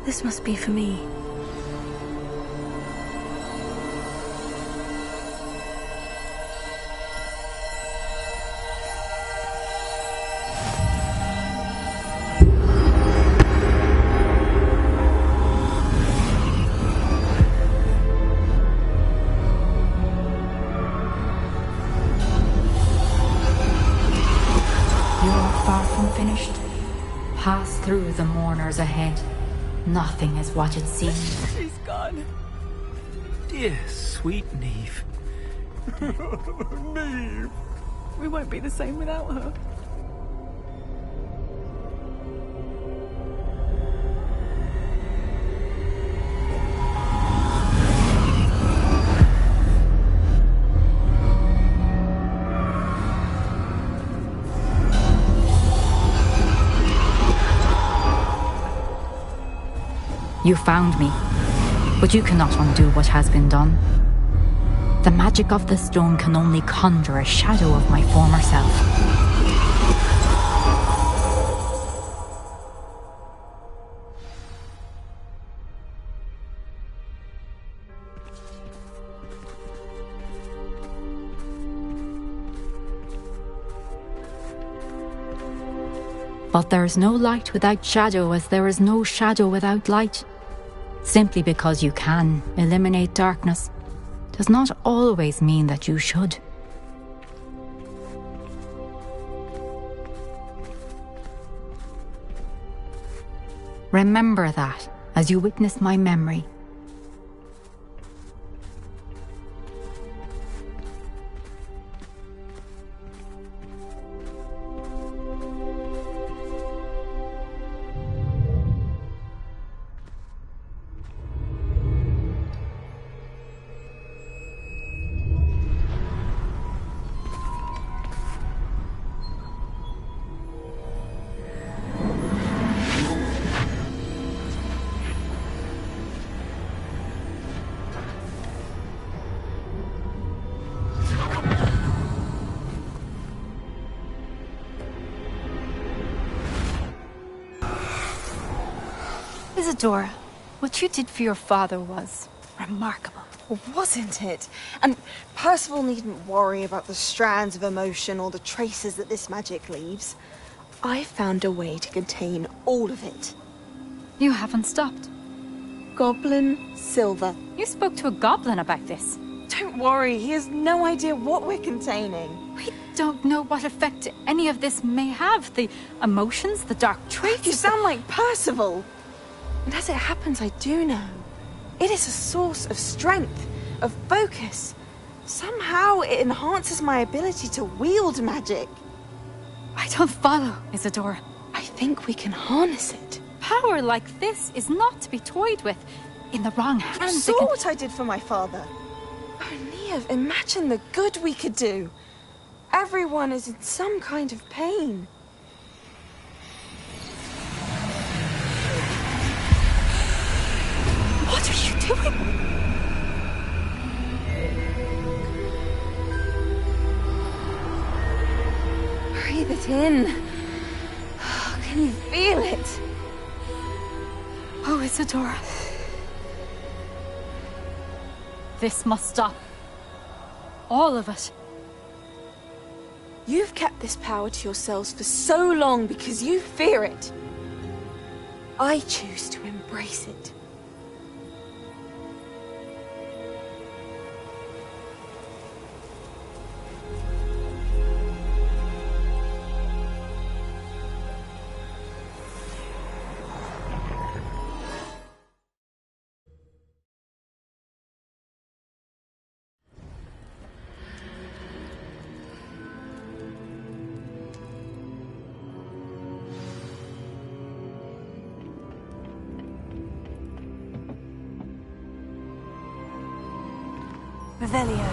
This must be for me. Finished. Pass through the mourners ahead. Nothing is what it seems. She's gone. Dear sweet Neve. Neve. We won't be the same without her. You found me, but you cannot undo what has been done. The magic of the stone can only conjure a shadow of my former self. But there is no light without shadow, as there is no shadow without light. Simply because you can eliminate darkness does not always mean that you should. Remember that as you witness my memory. Isadora, what you did for your father was remarkable. Well, wasn't it? And Percival needn't worry about the strands of emotion or the traces that this magic leaves. I found a way to contain all of it. You haven't stopped. Goblin Silver. You spoke to a goblin about this. Don't worry, he has no idea what we're containing. We don't know what effect any of this may have. The emotions, the dark traits. You sound like Percival. And as it happens, I do know. It is a source of strength, of focus. Somehow it enhances my ability to wield magic. I don't follow, Isadora. I think we can harness it. Power like this is not to be toyed with. In the wrong hands, You saw what I did for my father. Oh, Neve, imagine the good we could do. Everyone is in some kind of pain. What are you doing? Breathe it in. Can you feel it? Oh, Isadora. This must stop. All of it. You've kept this power to yourselves for so long because you fear it. I choose to embrace it. Revelio.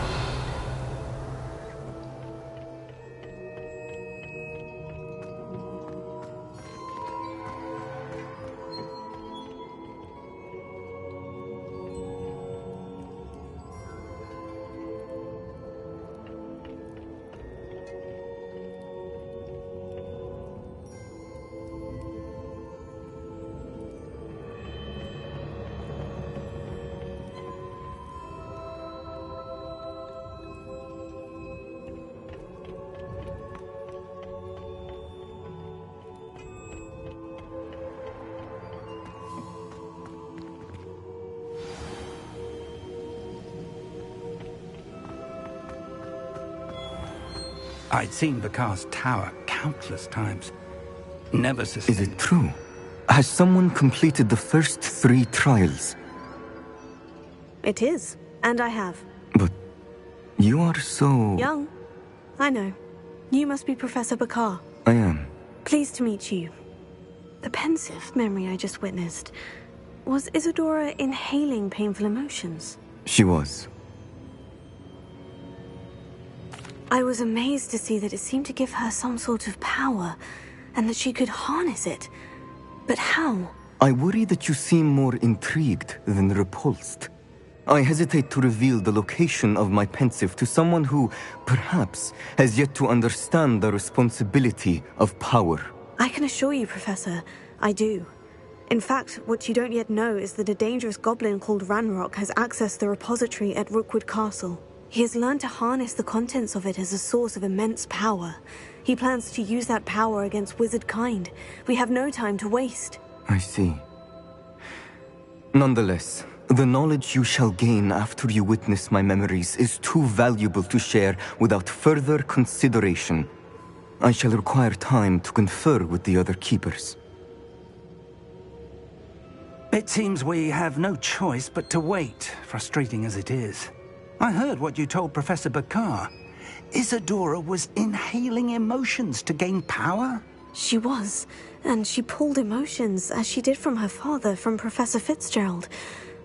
I'd seen Bakar's tower countless times. Never suspected. Is it true? Has someone completed the first 3 trials? It is, and I have. But you are so... Young. I know. You must be Professor Bakar. I am. Pleased to meet you. The pensive memory I just witnessed. Was Isadora inhaling painful emotions? She was. I was amazed to see that it seemed to give her some sort of power, and that she could harness it. But how? I worry that you seem more intrigued than repulsed. I hesitate to reveal the location of my pensive to someone who, perhaps, has yet to understand the responsibility of power. I can assure you, Professor, I do. In fact, what you don't yet know is that a dangerous goblin called Ranrock has accessed the repository at Rookwood Castle. He has learned to harness the contents of it as a source of immense power. He plans to use that power against wizard kind. We have no time to waste. I see. Nonetheless, the knowledge you shall gain after you witness my memories is too valuable to share without further consideration. I shall require time to confer with the other keepers. It seems we have no choice but to wait, frustrating as it is. I heard what you told Professor Bakar. Isadora was inhaling emotions to gain power? She was, and she pulled emotions, as she did from her father, from Professor Fitzgerald,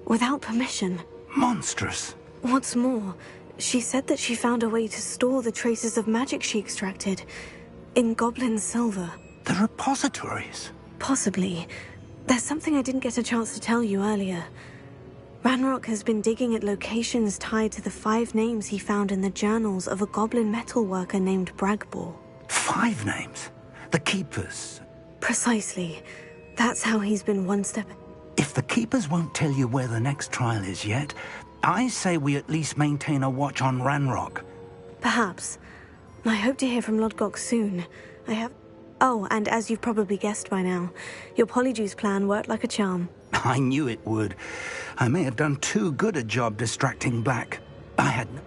without permission. Monstrous. What's more, she said that she found a way to store the traces of magic she extracted in goblin silver. The repositories? Possibly. There's something I didn't get a chance to tell you earlier. Ranrock has been digging at locations tied to the 5 names he found in the journals of a goblin metalworker named Bragbor. 5 names? The Keepers? Precisely. That's how he's been one step... If the Keepers won't tell you where the next trial is yet, I say we at least maintain a watch on Ranrock. Perhaps. I hope to hear from Lodgok soon. I have... Oh, and as you've probably guessed by now, your Polyjuice plan worked like a charm. I knew it would. I may have done too good a job distracting Black. I had no...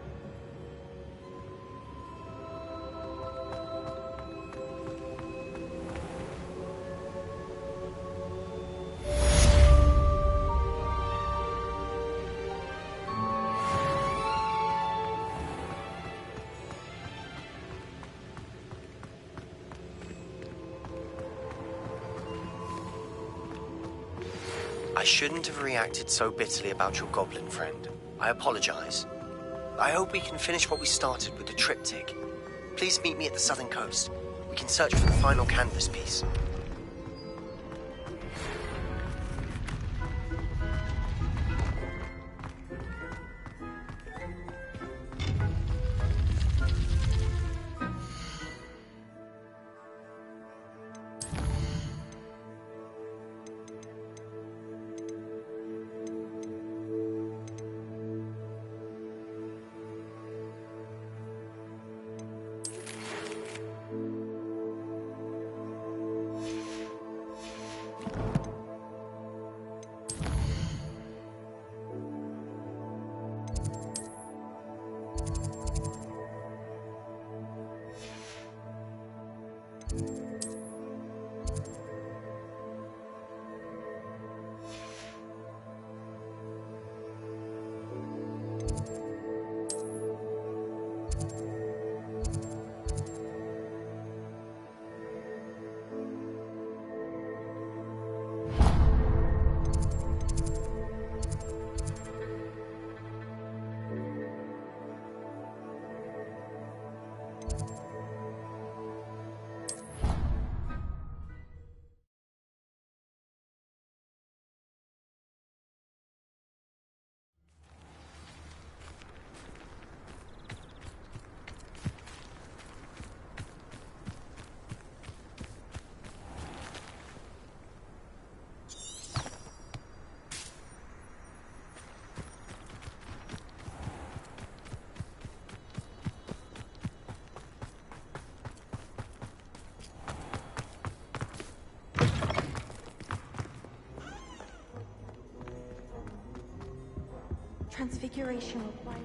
I shouldn't have reacted so bitterly about your goblin friend. I apologize. I hope we can finish what we started with the triptych. Please meet me at the southern coast. We can search for the final canvas piece. Transfiguration required.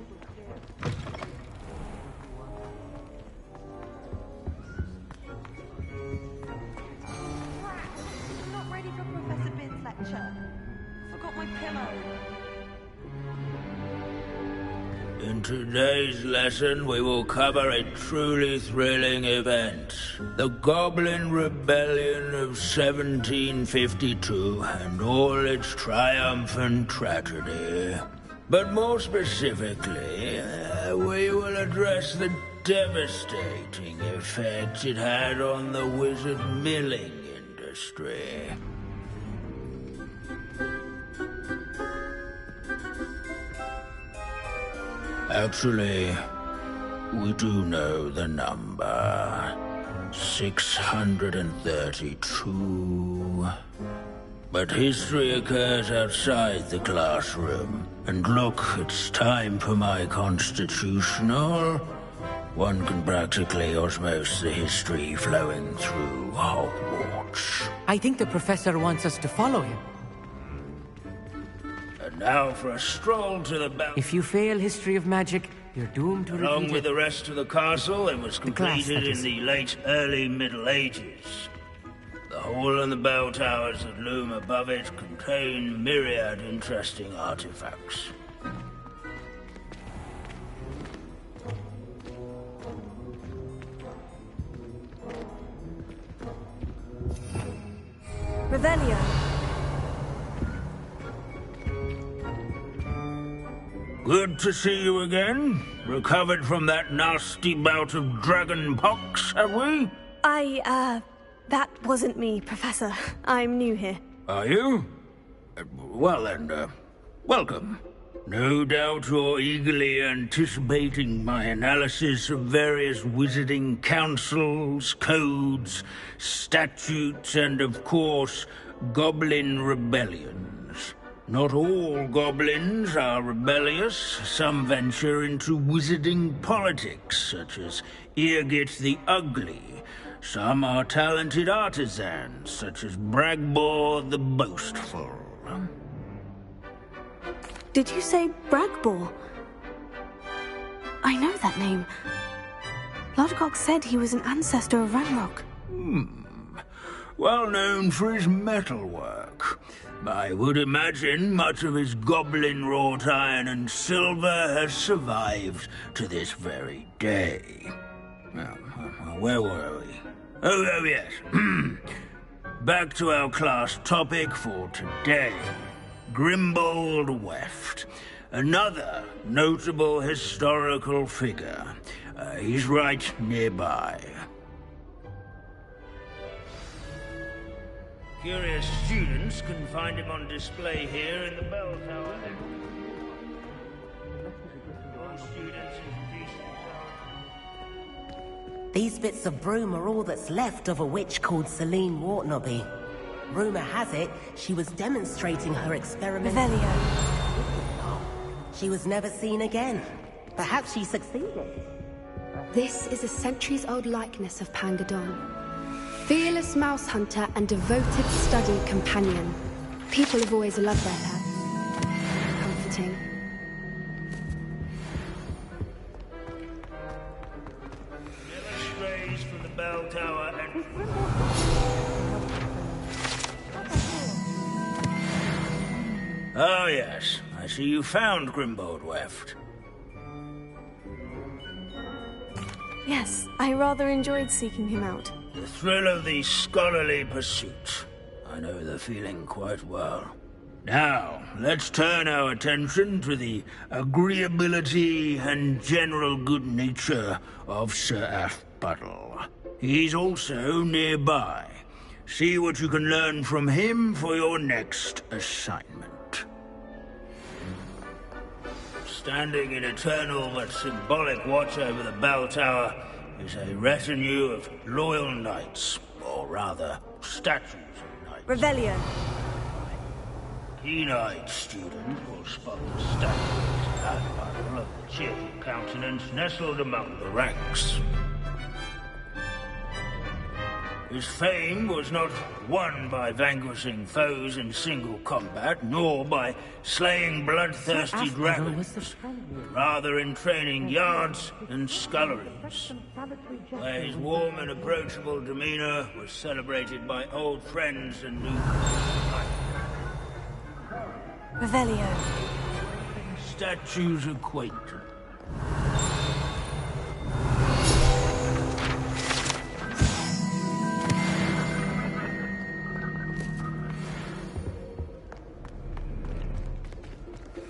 In today's lesson, we will cover a truly thrilling event. The Goblin Rebellion of 1752 and all its triumphant tragedy. But more specifically, we will address the devastating effect it had on the wizard milling industry. Actually, we do know the number. 632. But history occurs outside the classroom. And look, it's time for my constitutional. One can practically osmose the history flowing through Hogwarts. I think the professor wants us to follow him. And now for a stroll to the bell. If you fail history of magic, you're doomed to repeat it. Along with the rest of the castle, it was completed in the early Middle Ages. The hall and the bell towers that loom above it contain myriad interesting artifacts. Revelio. Good to see you again. Recovered from that nasty bout of dragon pox, have we? That wasn't me, Professor. I'm new here. Are you? Well then, welcome. No doubt you're eagerly anticipating my analysis of various wizarding councils, codes, statutes, and of course, goblin rebellions. Not all goblins are rebellious. Some venture into wizarding politics, such as Eargit the Ugly. Some are talented artisans, such as Bragbor the Boastful. Did you say Bragbor? I know that name. Lodgok said he was an ancestor of Ranrock. Well known for his metalwork. I would imagine much of his goblin-wrought iron and silver has survived to this very day. Now, where were we? Oh yes. Back to our class topic for today. Grimbold Weft. Another notable historical figure. He's right nearby. Curious students can find him on display here in the bell tower. All students introduce themselves. These bits of broom are all that's left of a witch called Celine Wartnobby. Rumor has it, she was demonstrating her experiment. Revelio. She was never seen again. Perhaps she succeeded. This is a centuries-old likeness of Pangadon. Fearless mouse hunter and devoted study companion. People have always loved their pets. Comforting. Never strays from the bell tower and... Oh yes, I see you found Grimbold Weft. Yes, I rather enjoyed seeking him out. The thrill of the scholarly pursuit. I know the feeling quite well. Now, let's turn our attention to the agreeability and general good nature of Sir Athbuttle. He's also nearby. See what you can learn from him for your next assignment. Standing in eternal but symbolic watch over the bell tower is a retinue of loyal knights, or rather, statues of knights. Revelio. Keen-eyed student will spot the statue of a cheerful countenance nestled among the ranks. His fame was not won by vanquishing foes in single combat, nor by slaying bloodthirsty dragons, but rather in training yards and sculleries, where his warm and approachable demeanor was celebrated by old friends and new Revelio. Statue's acquaintance.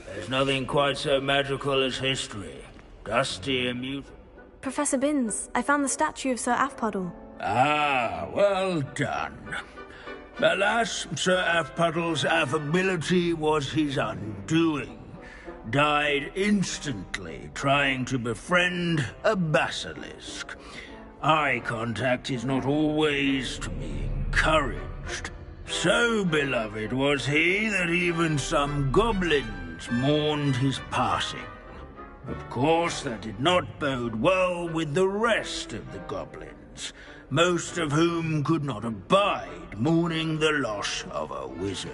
There's nothing quite so magical as history. Dusty and mute. Professor Binns, I found the statue of Sir Afpuddle. Ah, well done. Alas, Sir Afpuddle's affability was his undoing. Died instantly trying to befriend a basilisk. Eye contact is not always to be encouraged. So beloved was he that even some goblins mourned his passing. Of course, that did not bode well with the rest of the goblins, most of whom could not abide mourning the loss of a wizard.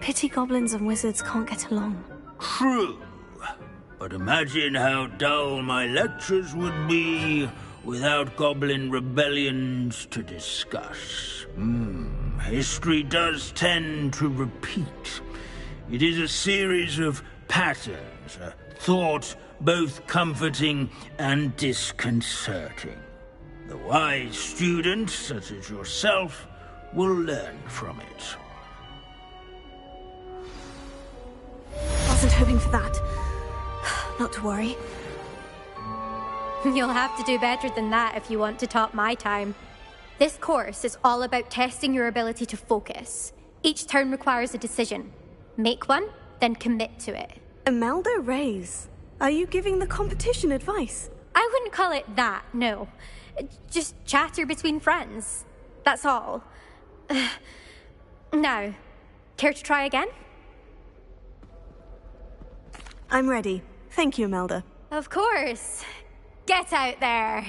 Pity goblins and wizards can't get along. True. But imagine how dull my lectures would be without goblin rebellions to discuss. History does tend to repeat. It is a series of patterns, a thought both comforting and disconcerting. The wise student, such as yourself, will learn from it. Wasn't hoping for that. Not to worry. You'll have to do better than that if you want to top my time. This course is all about testing your ability to focus. Each turn requires a decision. Make one, then commit to it. Imelda Reyes, are you giving the competition advice? I wouldn't call it that, no. Just chatter between friends. That's all. Now, care to try again? I'm ready. Thank you, Imelda. Of course. Get out there.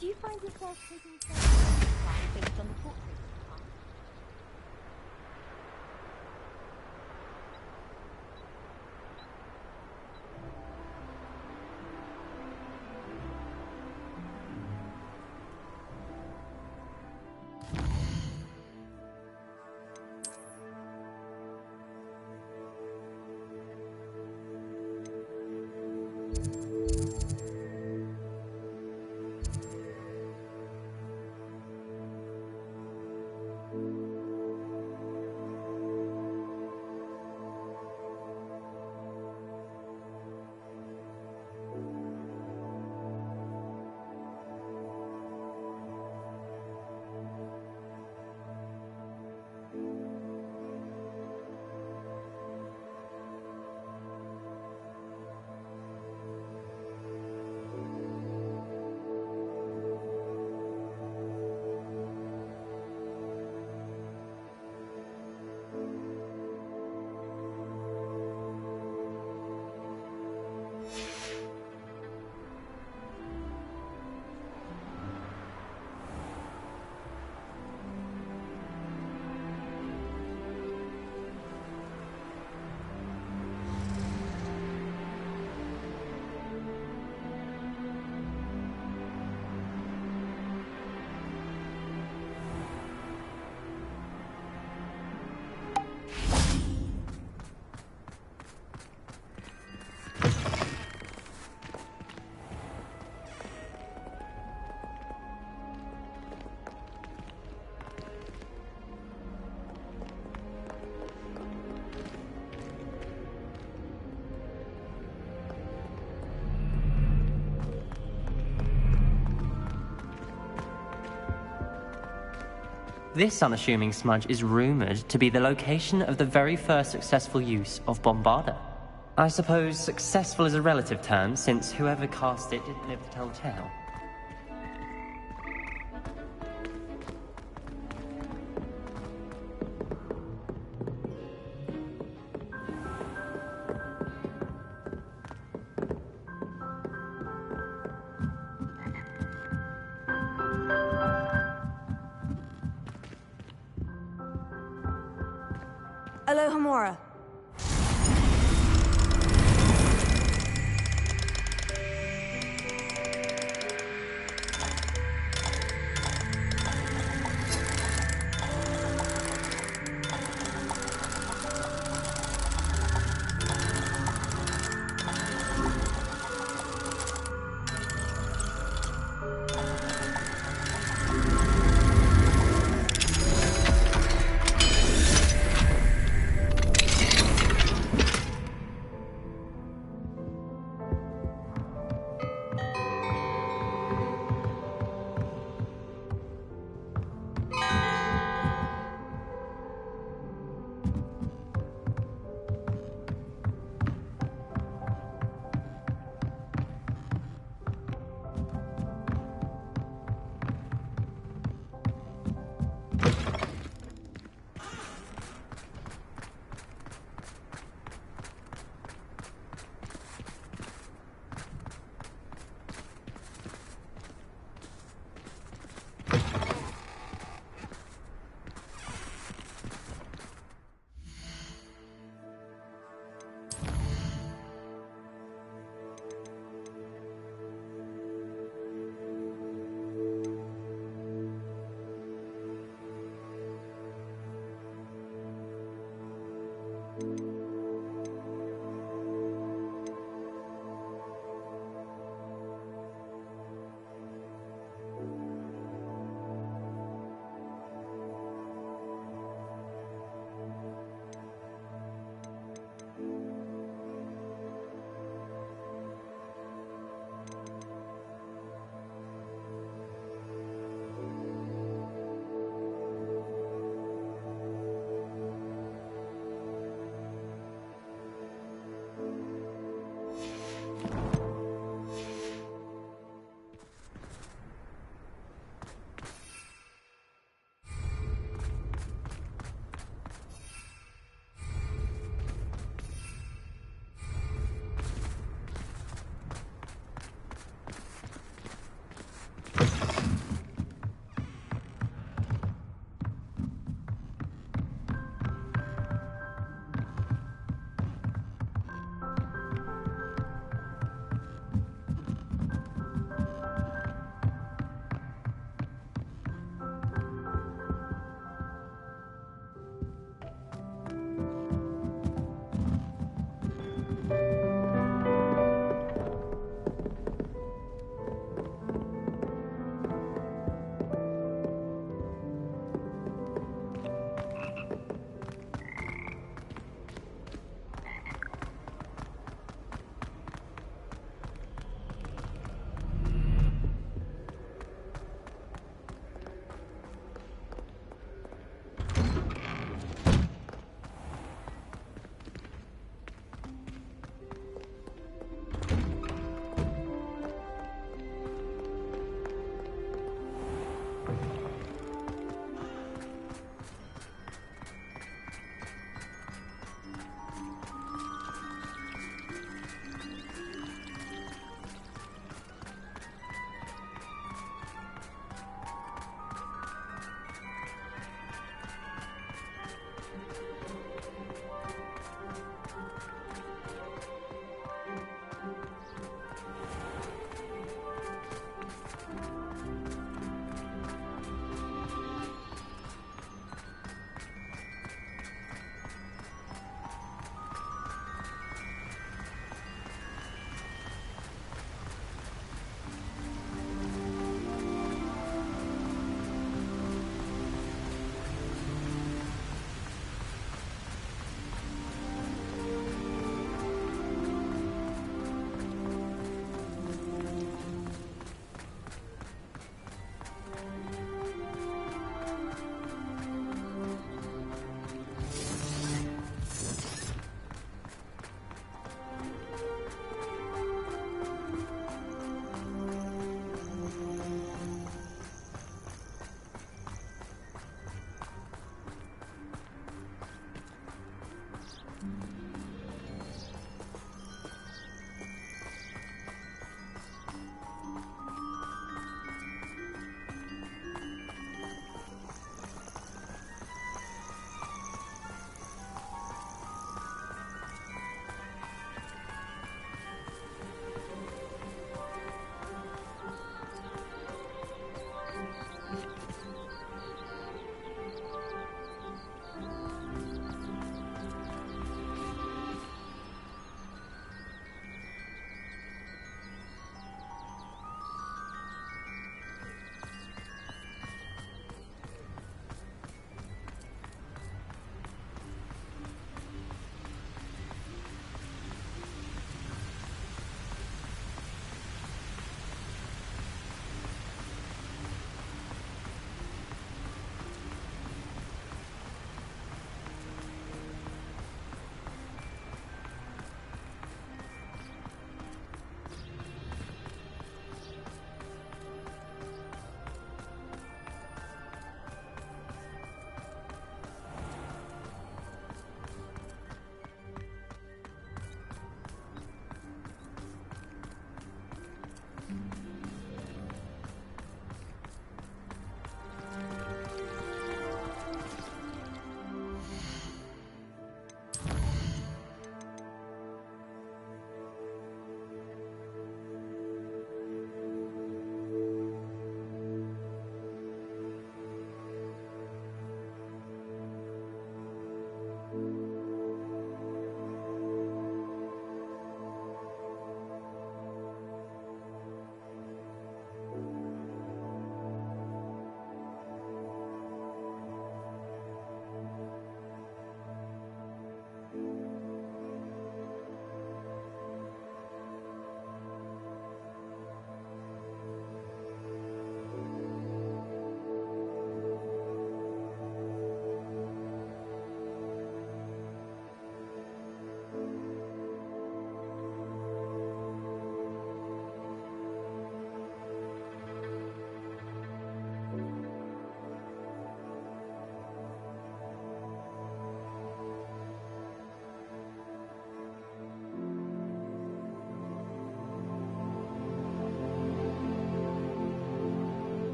Do you find yourself taking selfies based on the portraits you find? This unassuming smudge is rumoured to be the location of the very first successful use of Bombarda. I suppose successful is a relative term, since whoever cast it didn't live to tell the tale. Alohomora.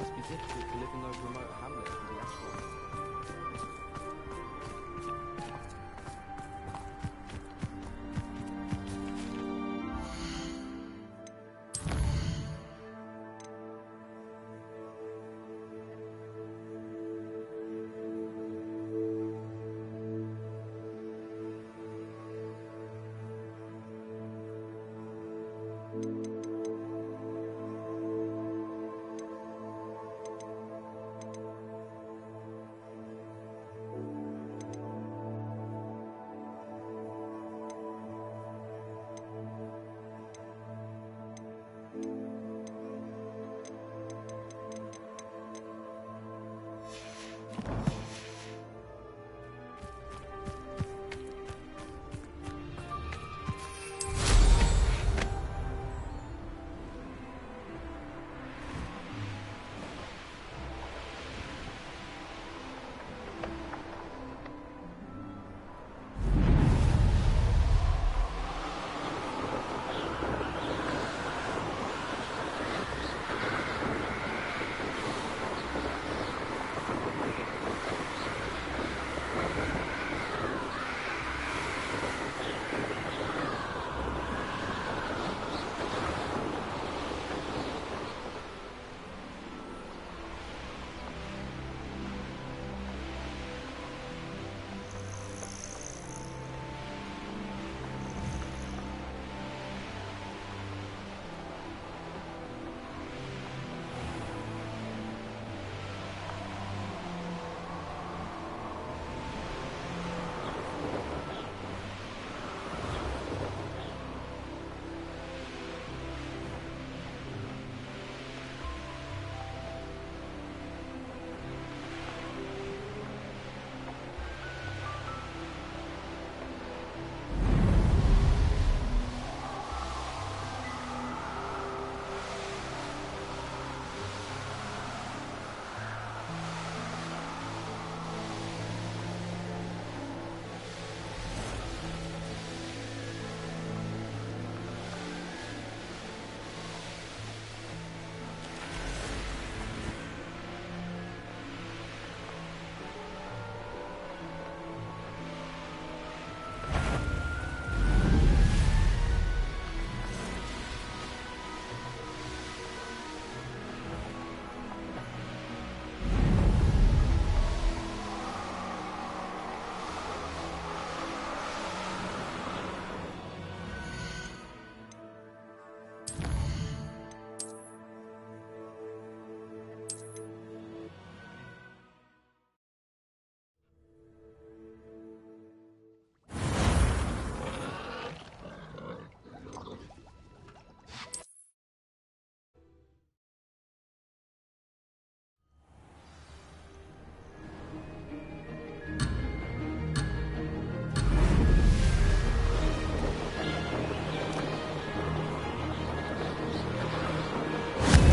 must be difficult to live in those remote hamlets with the escort.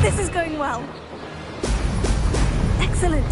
This is going well. Excellent.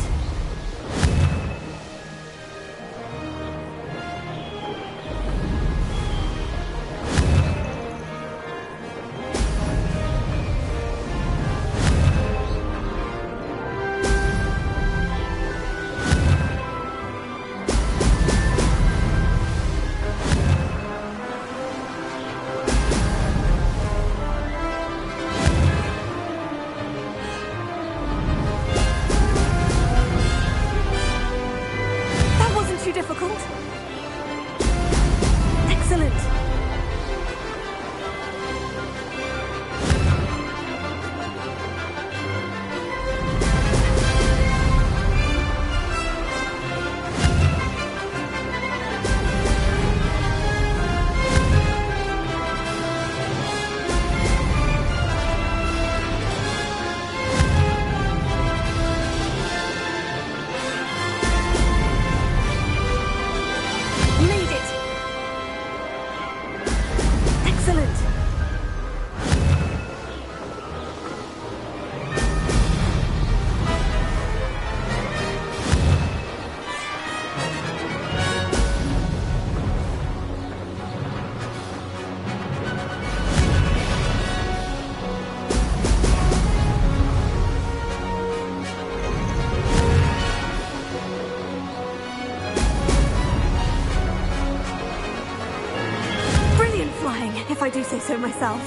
so myself.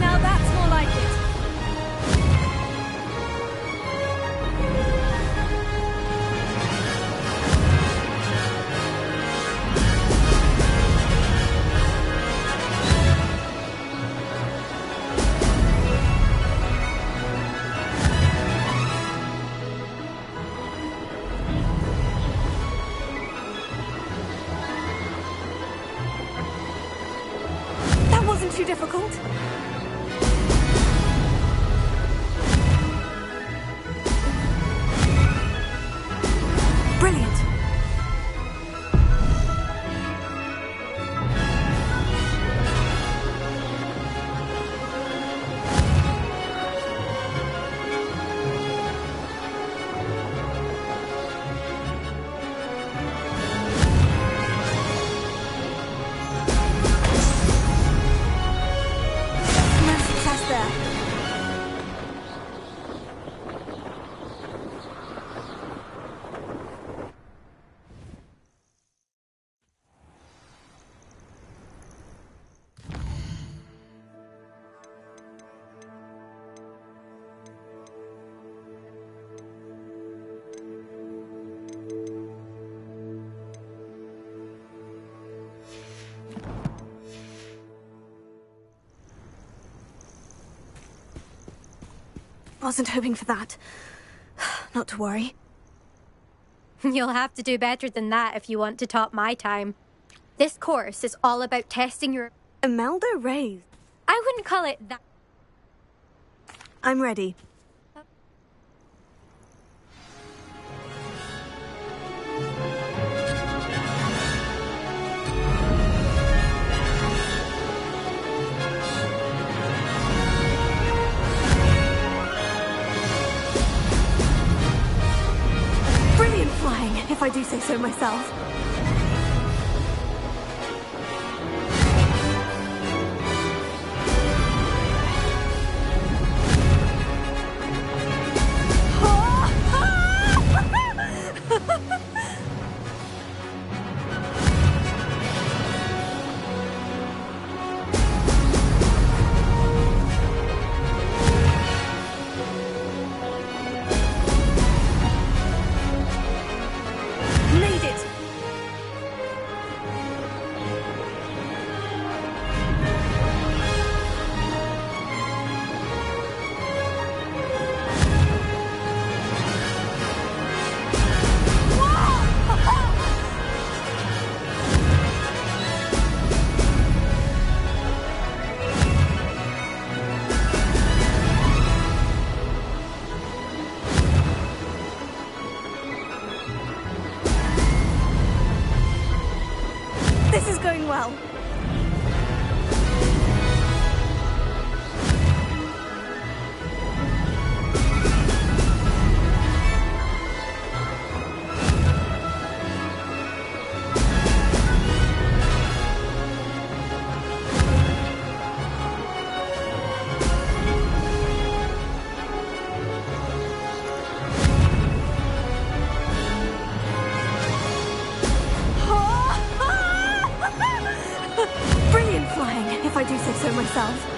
Now that's more like it. That wasn't too difficult. Brilliant. No success there. Wasn't hoping for that. Not to worry. You'll have to do better than that if you want to top my time. This course is all about testing your... Imelda raised. I wouldn't call it that. I'm ready. Brilliant flying, if I do say so myself. Made it! This is going well. Brilliant flying, if I do say so myself.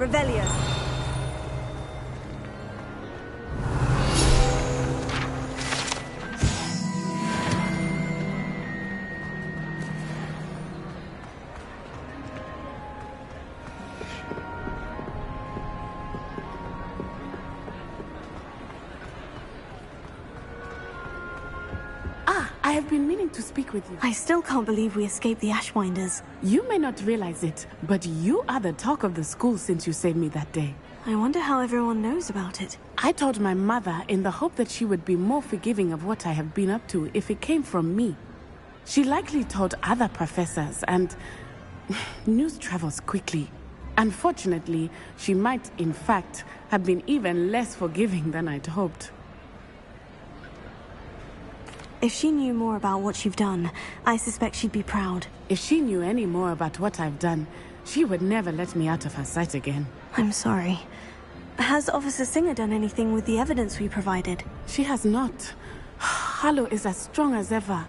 Revelio. I have been meaning to speak with you. I still can't believe we escaped the Ashwinders. You may not realize it, but you are the talk of the school since you saved me that day. I wonder how everyone knows about it. I told my mother in the hope that she would be more forgiving of what I have been up to if it came from me. She likely told other professors, and news travels quickly. Unfortunately, she might, in fact, have been even less forgiving than I'd hoped. If she knew more about what you've done, I suspect she'd be proud. If she knew any more about what I've done, she would never let me out of her sight again. I'm sorry. Has Officer Singer done anything with the evidence we provided? She has not. Harlow is as strong as ever.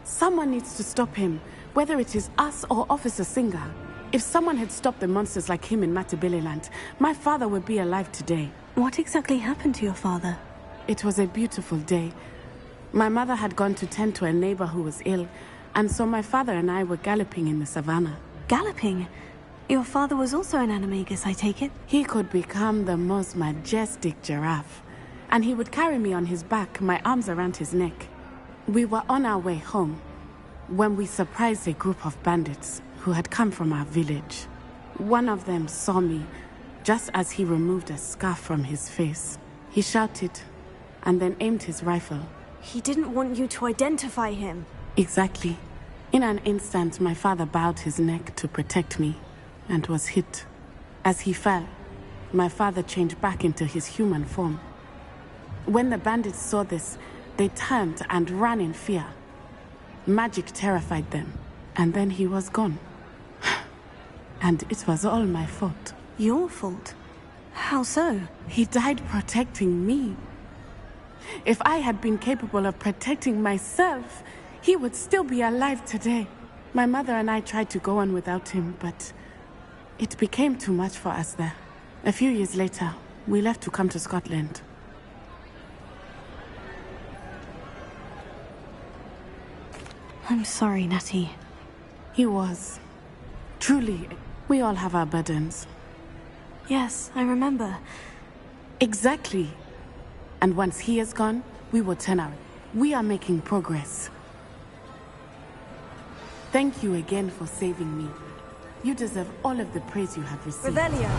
Someone needs to stop him, whether it is us or Officer Singer. If someone had stopped the monsters like him in Matabeleland, my father would be alive today. What exactly happened to your father? It was a beautiful day. My mother had gone to tend to a neighbor who was ill, and so my father and I were galloping in the savannah. Galloping? Your father was also an animagus, I take it? He could become the most majestic giraffe, and he would carry me on his back, my arms around his neck. We were on our way home when we surprised a group of bandits who had come from our village. One of them saw me just as he removed a scarf from his face. He shouted and then aimed his rifle. He didn't want you to identify him. Exactly. In an instant, my father bowed his neck to protect me and was hit. As he fell, my father changed back into his human form. When the bandits saw this, they turned and ran in fear. Magic terrified them, and then he was gone. And it was all my fault. Your fault? How so? He died protecting me. If I had been capable of protecting myself, he would still be alive today. My mother and I tried to go on without him, but it became too much for us there. A few years later, we left to come to Scotland. I'm sorry, Natty. He was. Truly, we all have our burdens. Yes, I remember. Exactly. And once he is gone, we will turn out. We are making progress. Thank you again for saving me. You deserve all of the praise you have received. Revelio.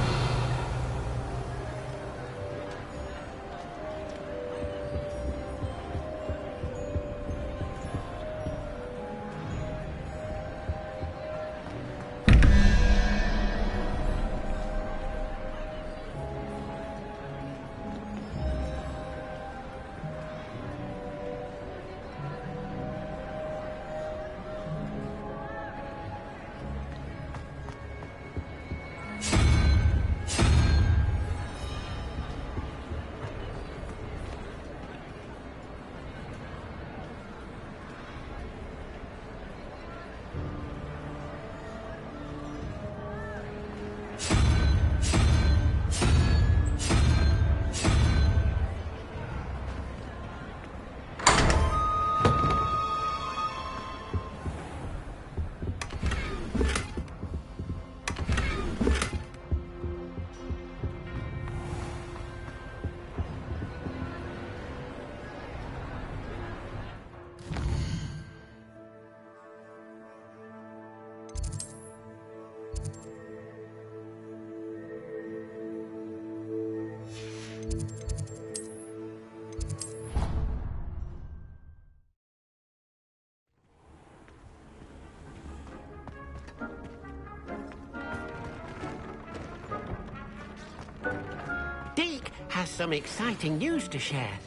Deke has some exciting news to share.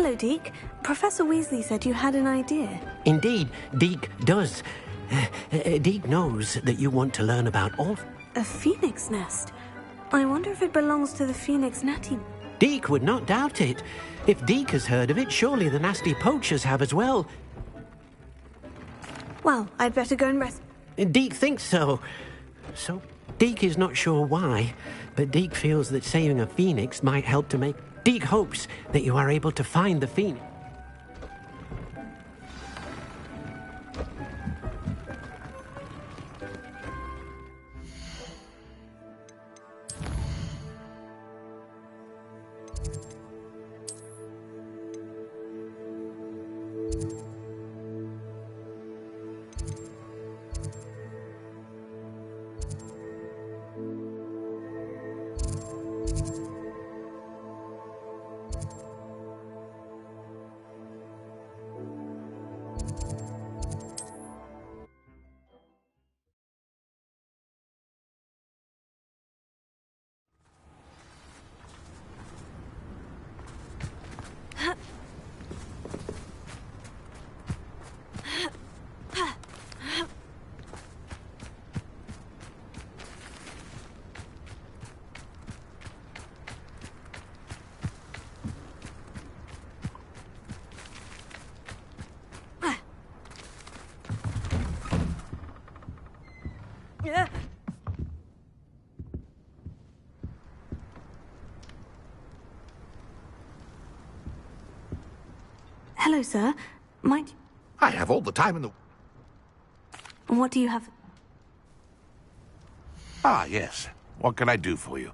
Hello, Deke. Professor Weasley said you had an idea. Indeed, Deke does. Deke knows that you want to learn about all... A phoenix nest? I wonder if it belongs to the Phoenix Natty... Deke would not doubt it. If Deke has heard of it, surely the nasty poachers have as well. Well, I'd better go and rest. Deke thinks so. So, Deke is not sure why, but Deke feels that saving a phoenix might help to make... Deke hopes that you are able to find the phoenix. Hello, sir. Might... I have all the time in the... What do you have? Ah, yes. What can I do for you?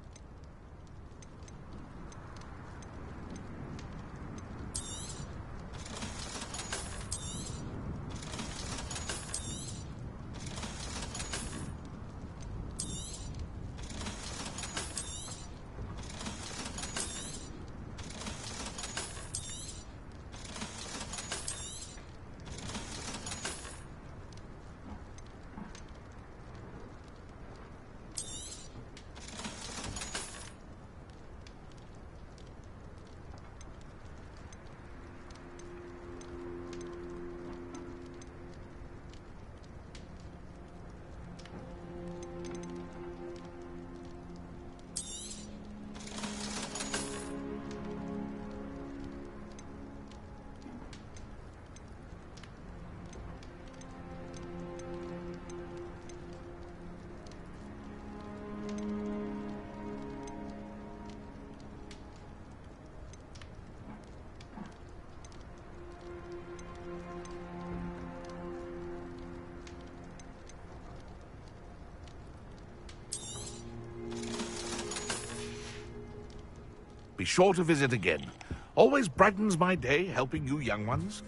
Be sure to visit again. Always brightens my day helping you young ones.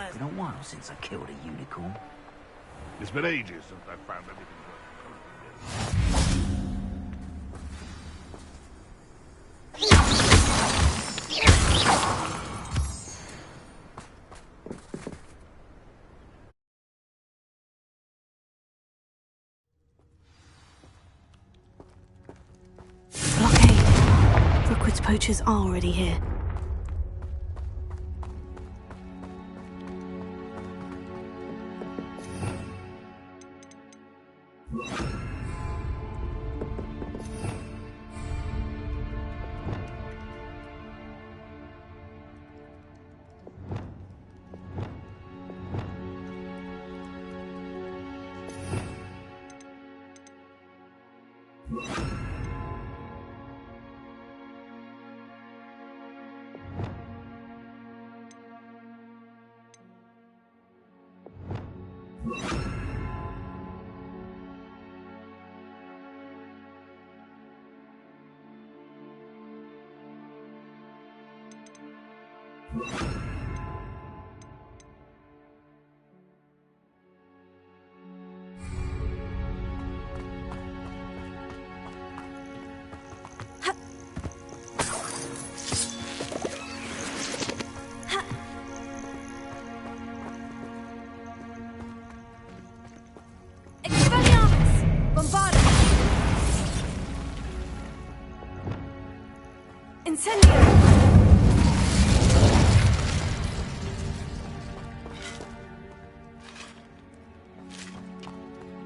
It's been a while since I killed a unicorn. It's been ages since I've found anything. Blockade. Rookwood's poachers are already here.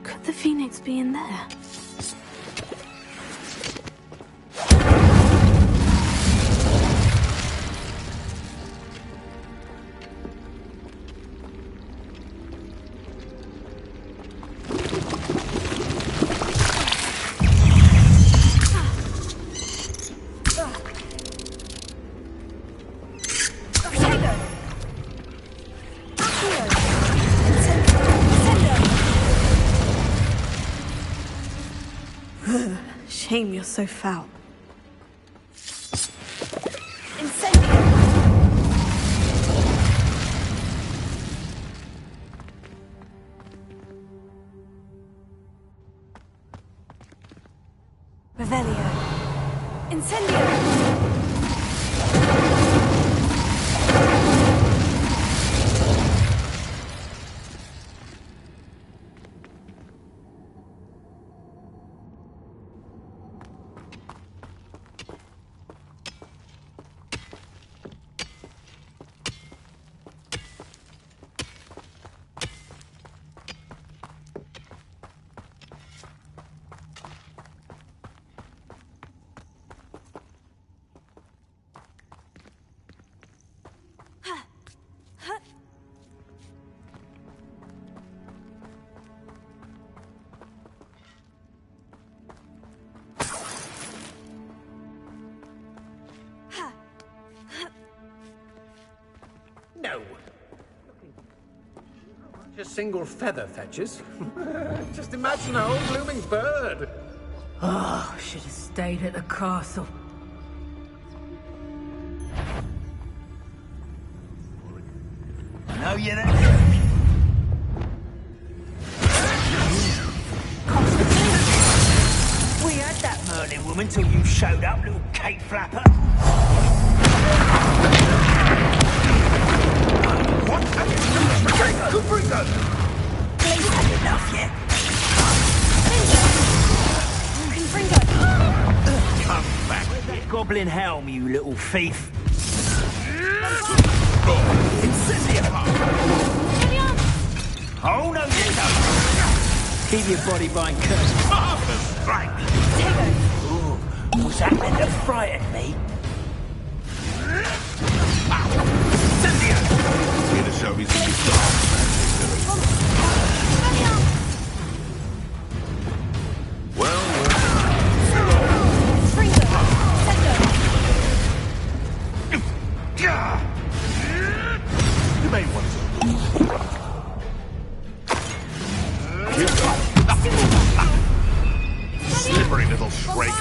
Could the Phoenix be in there? Shame you're so foul. Revelio. Incendio! No. Just single feather, Fetches. Just imagine a whole blooming bird. Oh, should have stayed at the castle. No, you don't. We had that Merlin woman till you showed up, little cake flapper. What? Confringo! Please had enough yet? Confringo! Come back with that goblin helm, you little thief. Incendio! Oh, no, you don't! Keep your body behind curtains. Marvellous strike! Ooh, was that meant to frighten me? Incendio! Here to show me some dark you may want to. Slippery little shrike.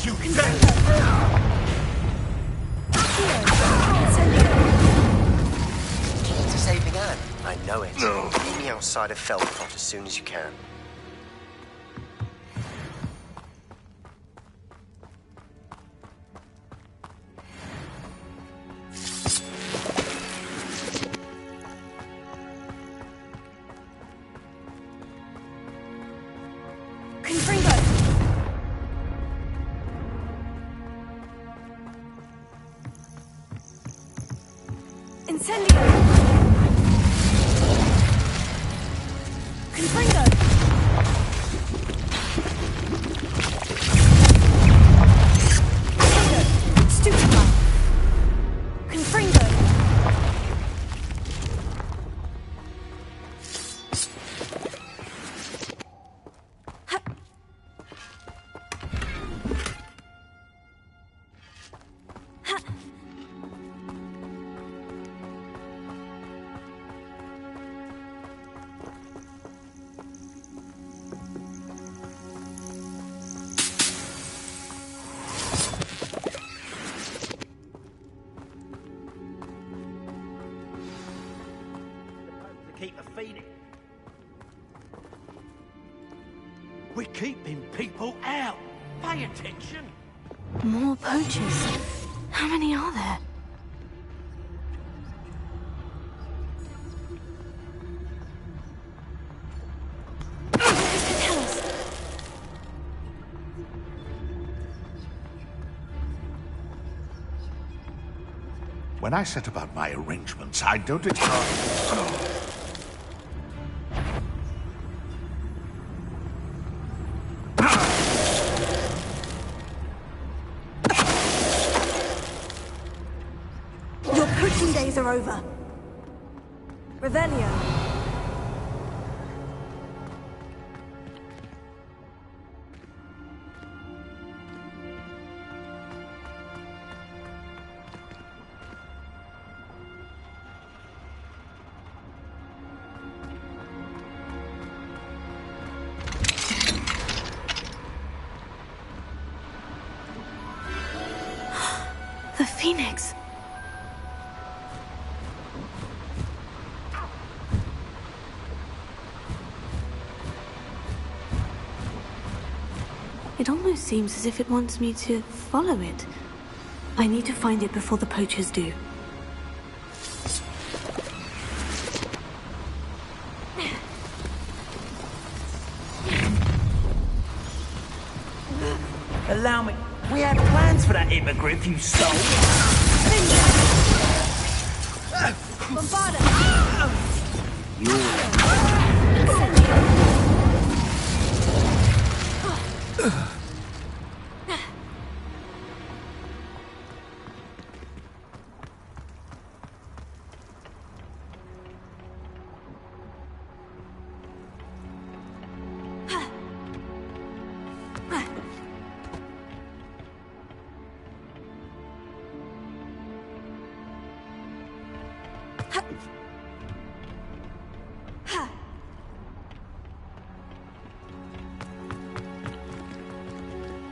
You can. To saving Anne, I know it. Meet me outside of Feldcott as soon as you can. keep a phoenix. We're keeping people out. Pay attention. More poachers. How many are there? When I set about my arrangements, I don't expect... Your poaching days are over. Revelio. The Phoenix. It almost seems as if it wants me to follow it. I need to find it before the poachers do. Allow me. We had plans for that hippogriff you stole. Bombarda!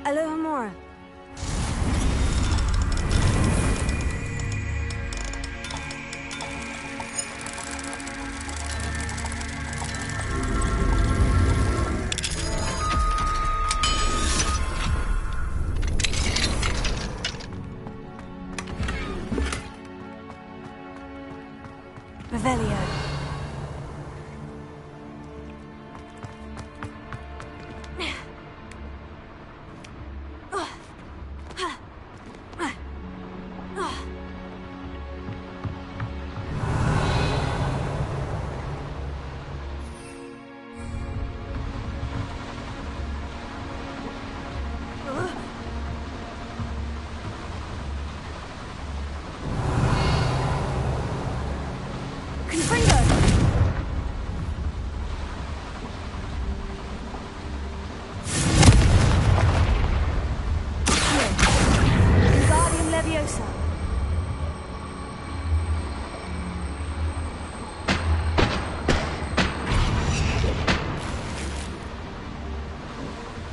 Alohomora. Revelio.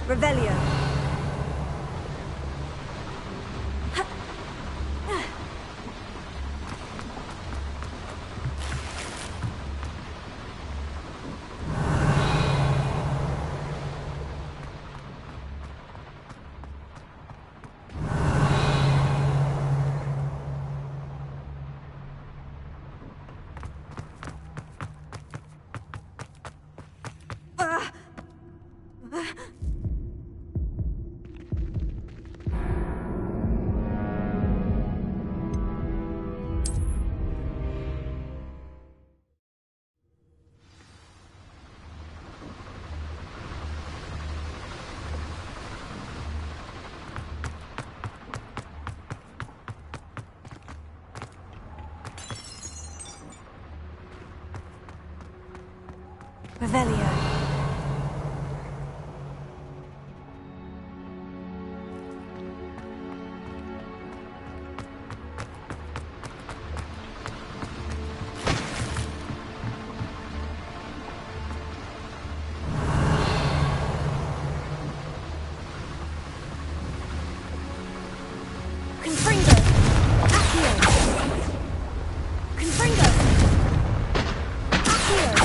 Revelio. Revelio. Confringo. Accio. Confringo. Accio.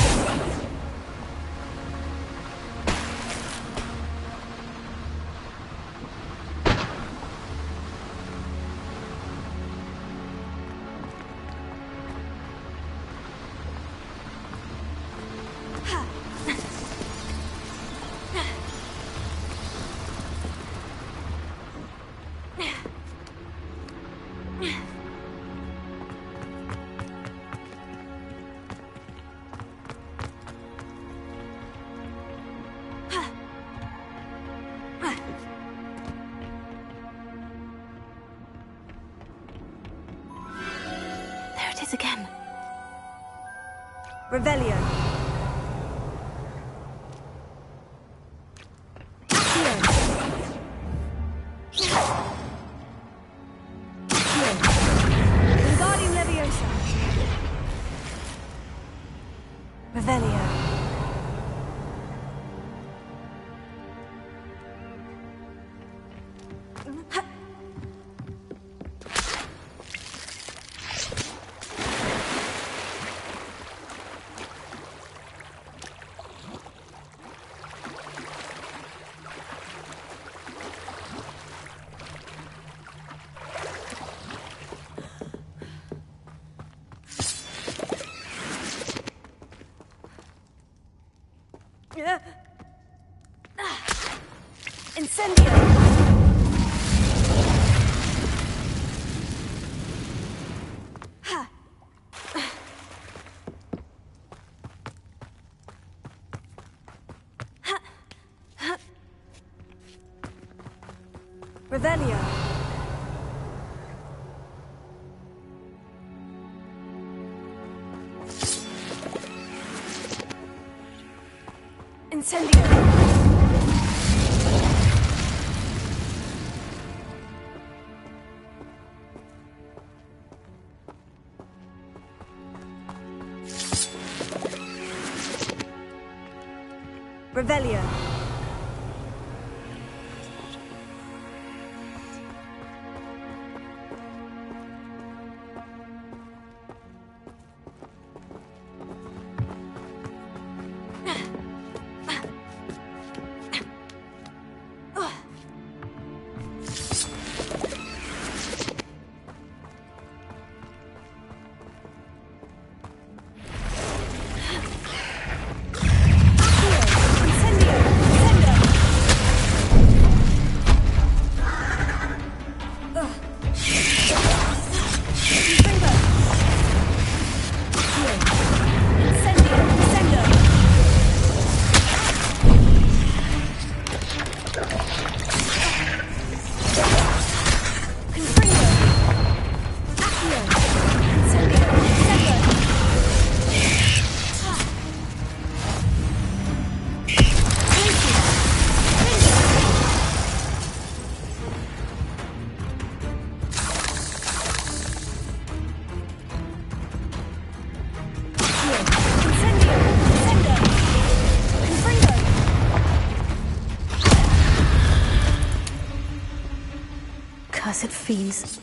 it is again. Revelio. Wingardium Leviosa. Revelio. Incendio! Revelio. Incendio. Revelio. Cursed fiends.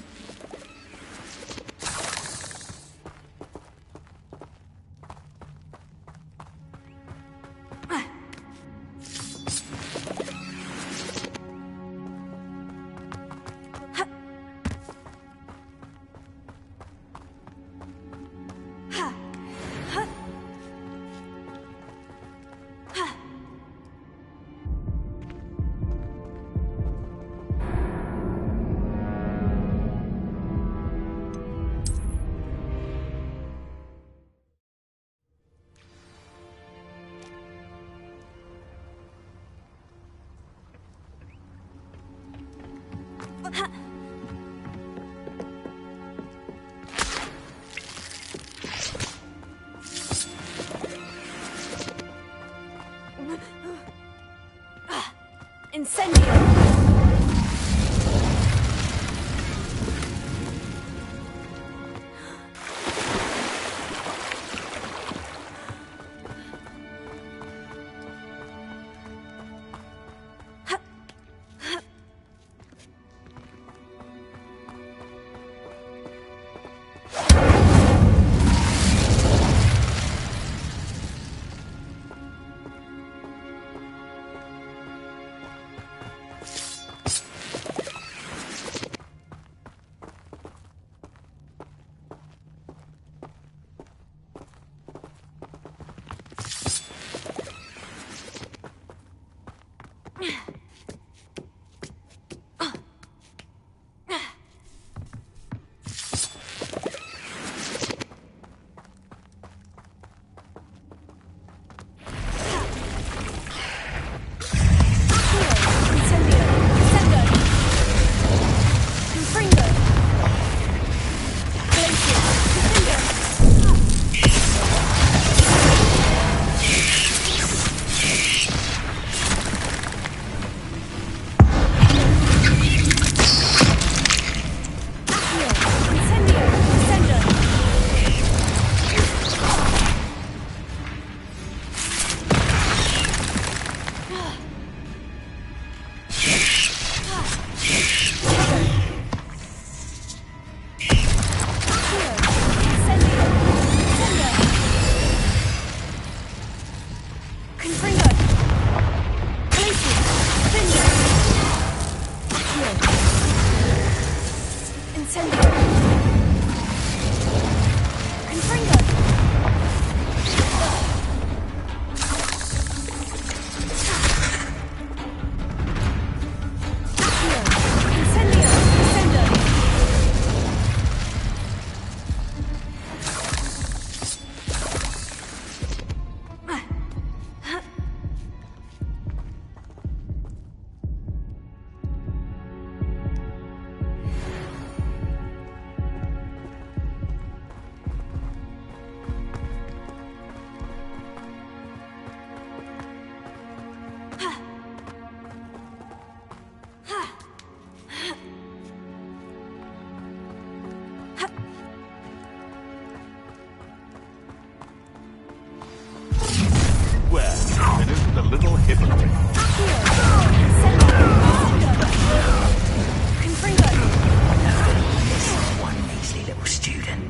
One measly little student.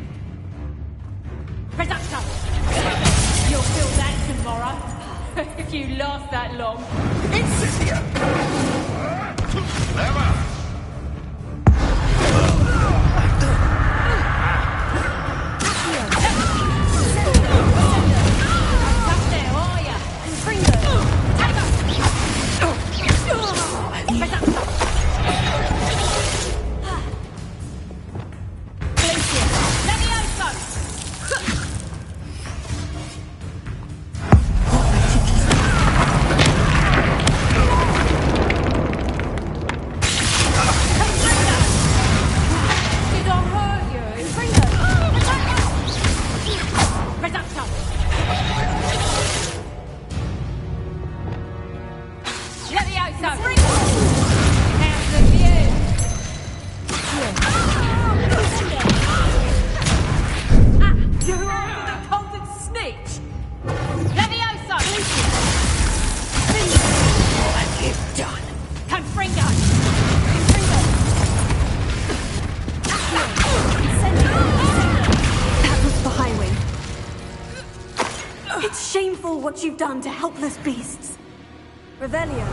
Reduction! You'll feel that tomorrow. If you last that long. Incendio! Too clever! It's shameful what you've done to helpless beasts. Revelio.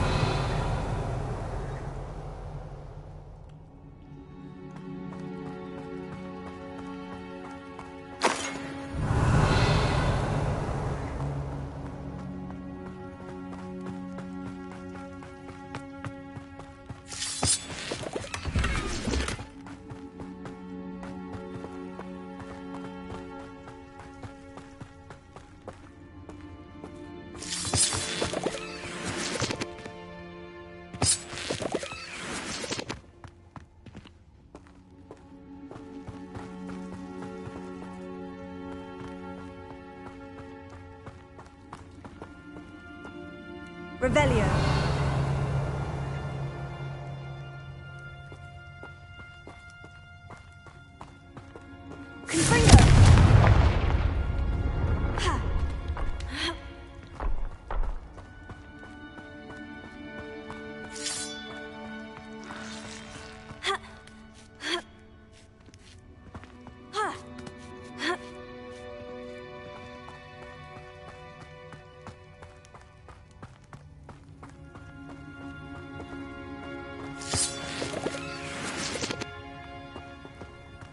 Revelio. Confringo.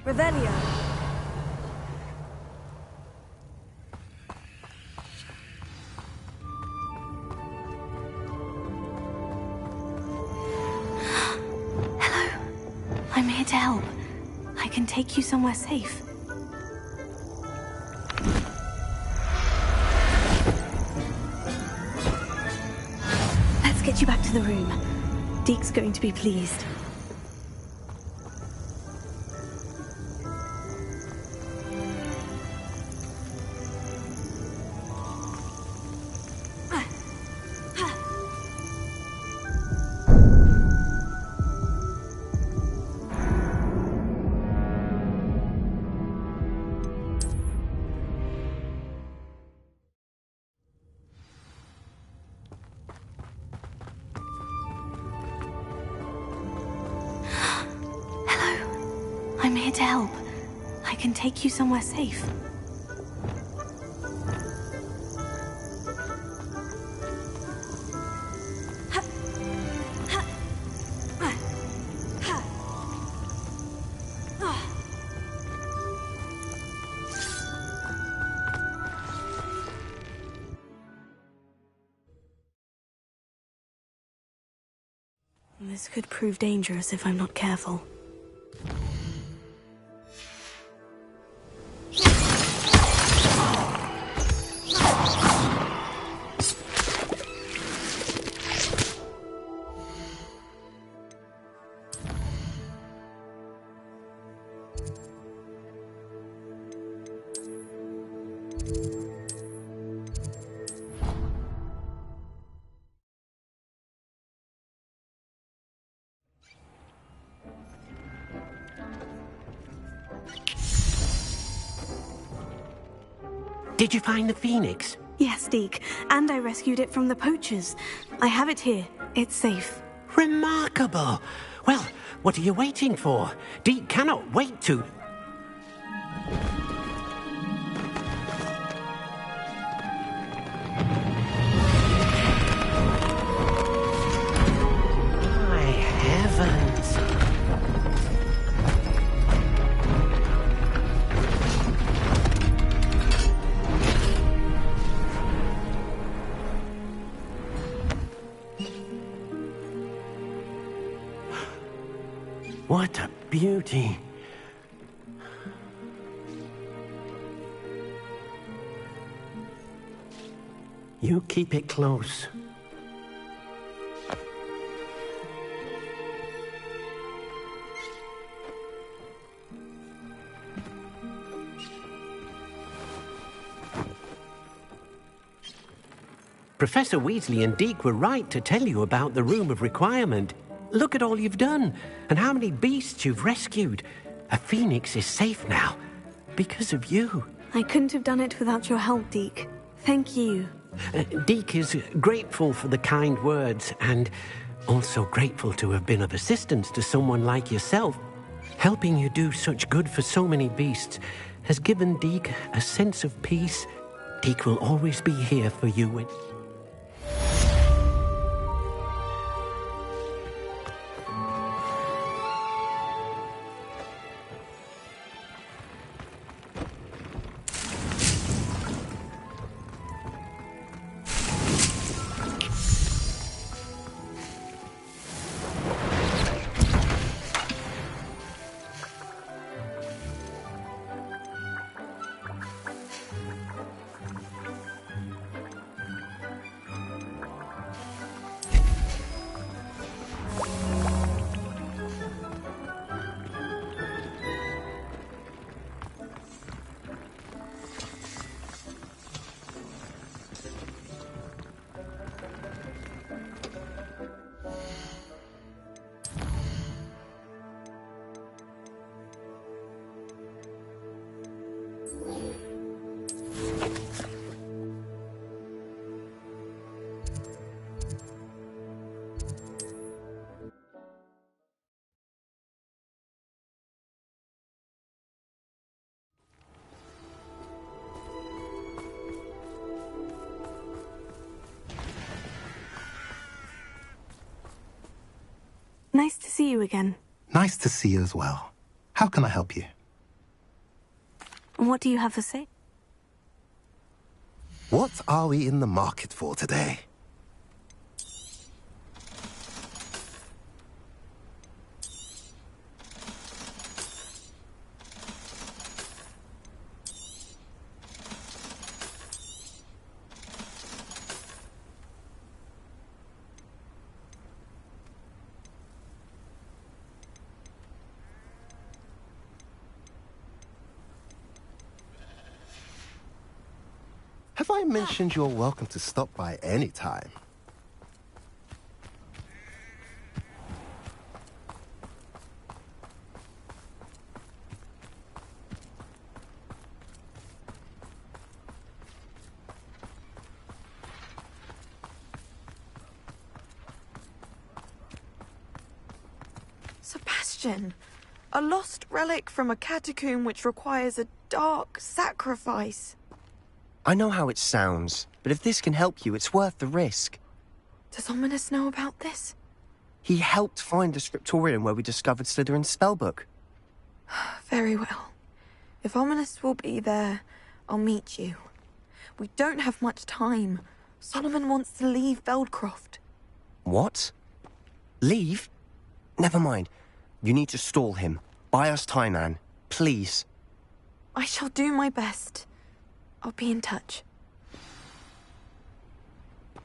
Revelio. Hello. I'm here to help. I can take you somewhere safe. Let's get you back to the room. Deke's going to be pleased. I'm here to help. I can take you somewhere safe. This could prove dangerous if I'm not careful. Did you find the Phoenix? Yes, Deke, and I rescued it from the poachers. I have it here. It's safe. Remarkable! Well, what are you waiting for? Deke cannot wait to... My heavens! What a beauty! You keep it close. Professor Weasley and Deke were right to tell you about the Room of Requirement. Look at all you've done, and how many beasts you've rescued. A phoenix is safe now, because of you. I couldn't have done it without your help, Deke. Thank you. Deke is grateful for the kind words, and also grateful to have been of assistance to someone like yourself. Helping you do such good for so many beasts has given Deke a sense of peace. Deke will always be here for you. Nice to see you again. Nice to see you as well. How can I help you? What do you have to say? What are we in the market for today? Have I mentioned you're welcome to stop by any time? Sebastian, a lost relic from a catacomb which requires a dark sacrifice. I know how it sounds, but if this can help you, it's worth the risk. Does Ominous know about this? He helped find the scriptorium where we discovered Slytherin's spellbook. Very well. If Ominous will be there, I'll meet you. We don't have much time. Solomon wants to leave Feldcroft. What? Leave? Never mind. You need to stall him. Buy us time, Anne. Please. I shall do my best. I'll be in touch.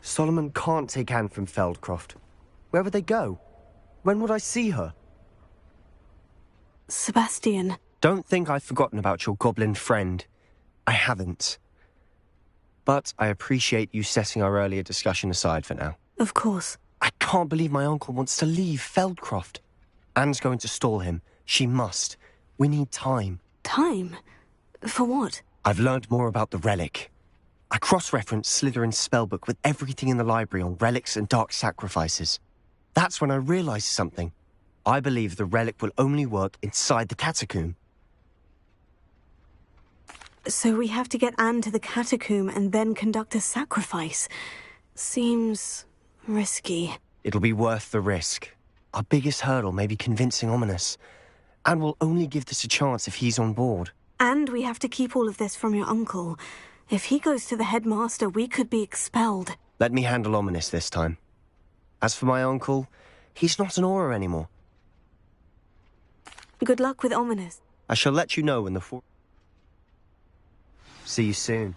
Solomon can't take Anne from Feldcroft. Where would they go? When would I see her? Sebastian. Don't think I've forgotten about your goblin friend. I haven't. But I appreciate you setting our earlier discussion aside for now. Of course. I can't believe my uncle wants to leave Feldcroft. Anne's going to stall him. She must. We need time. Time? For what? I've learned more about the relic. I cross-referenced Slytherin's spellbook with everything in the library on relics and dark sacrifices. That's when I realized something. I believe the relic will only work inside the catacomb. So we have to get Anne to the catacomb and then conduct a sacrifice. Seems risky. It'll be worth the risk. Our biggest hurdle may be convincing Ominous. And we'll only give this a chance if he's on board. And we have to keep all of this from your uncle. If he goes to the headmaster, we could be expelled. Let me handle Ominous this time. As for my uncle, he's not an Auror anymore. Good luck with Ominous. I shall let you know when the See you soon.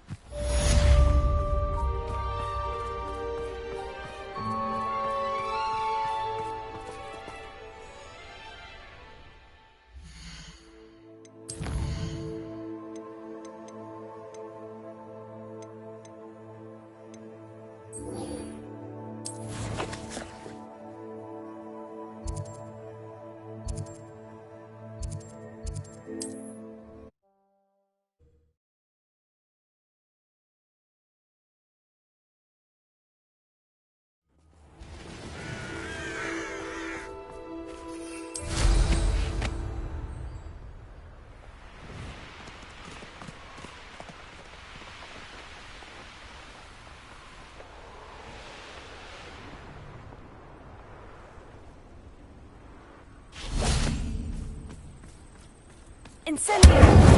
Incendio!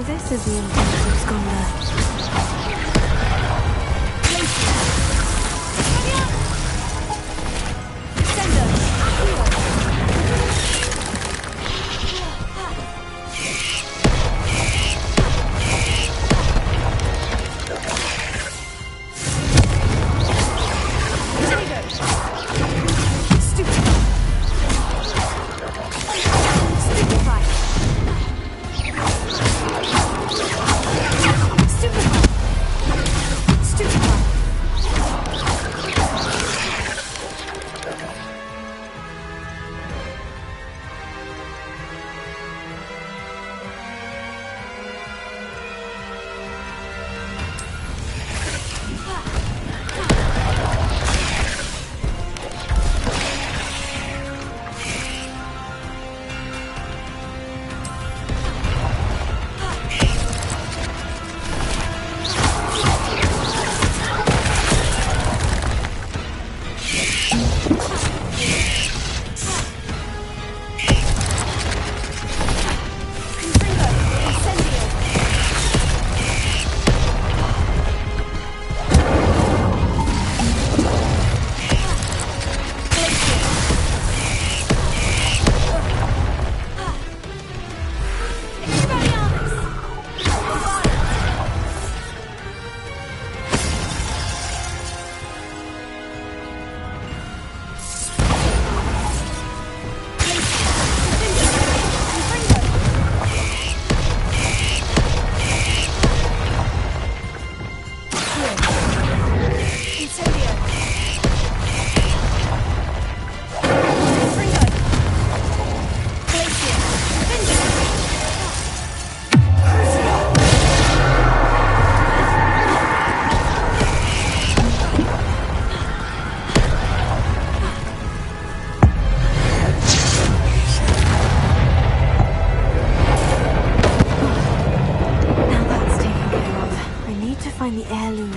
This is the importance of Skonda. Stupefy!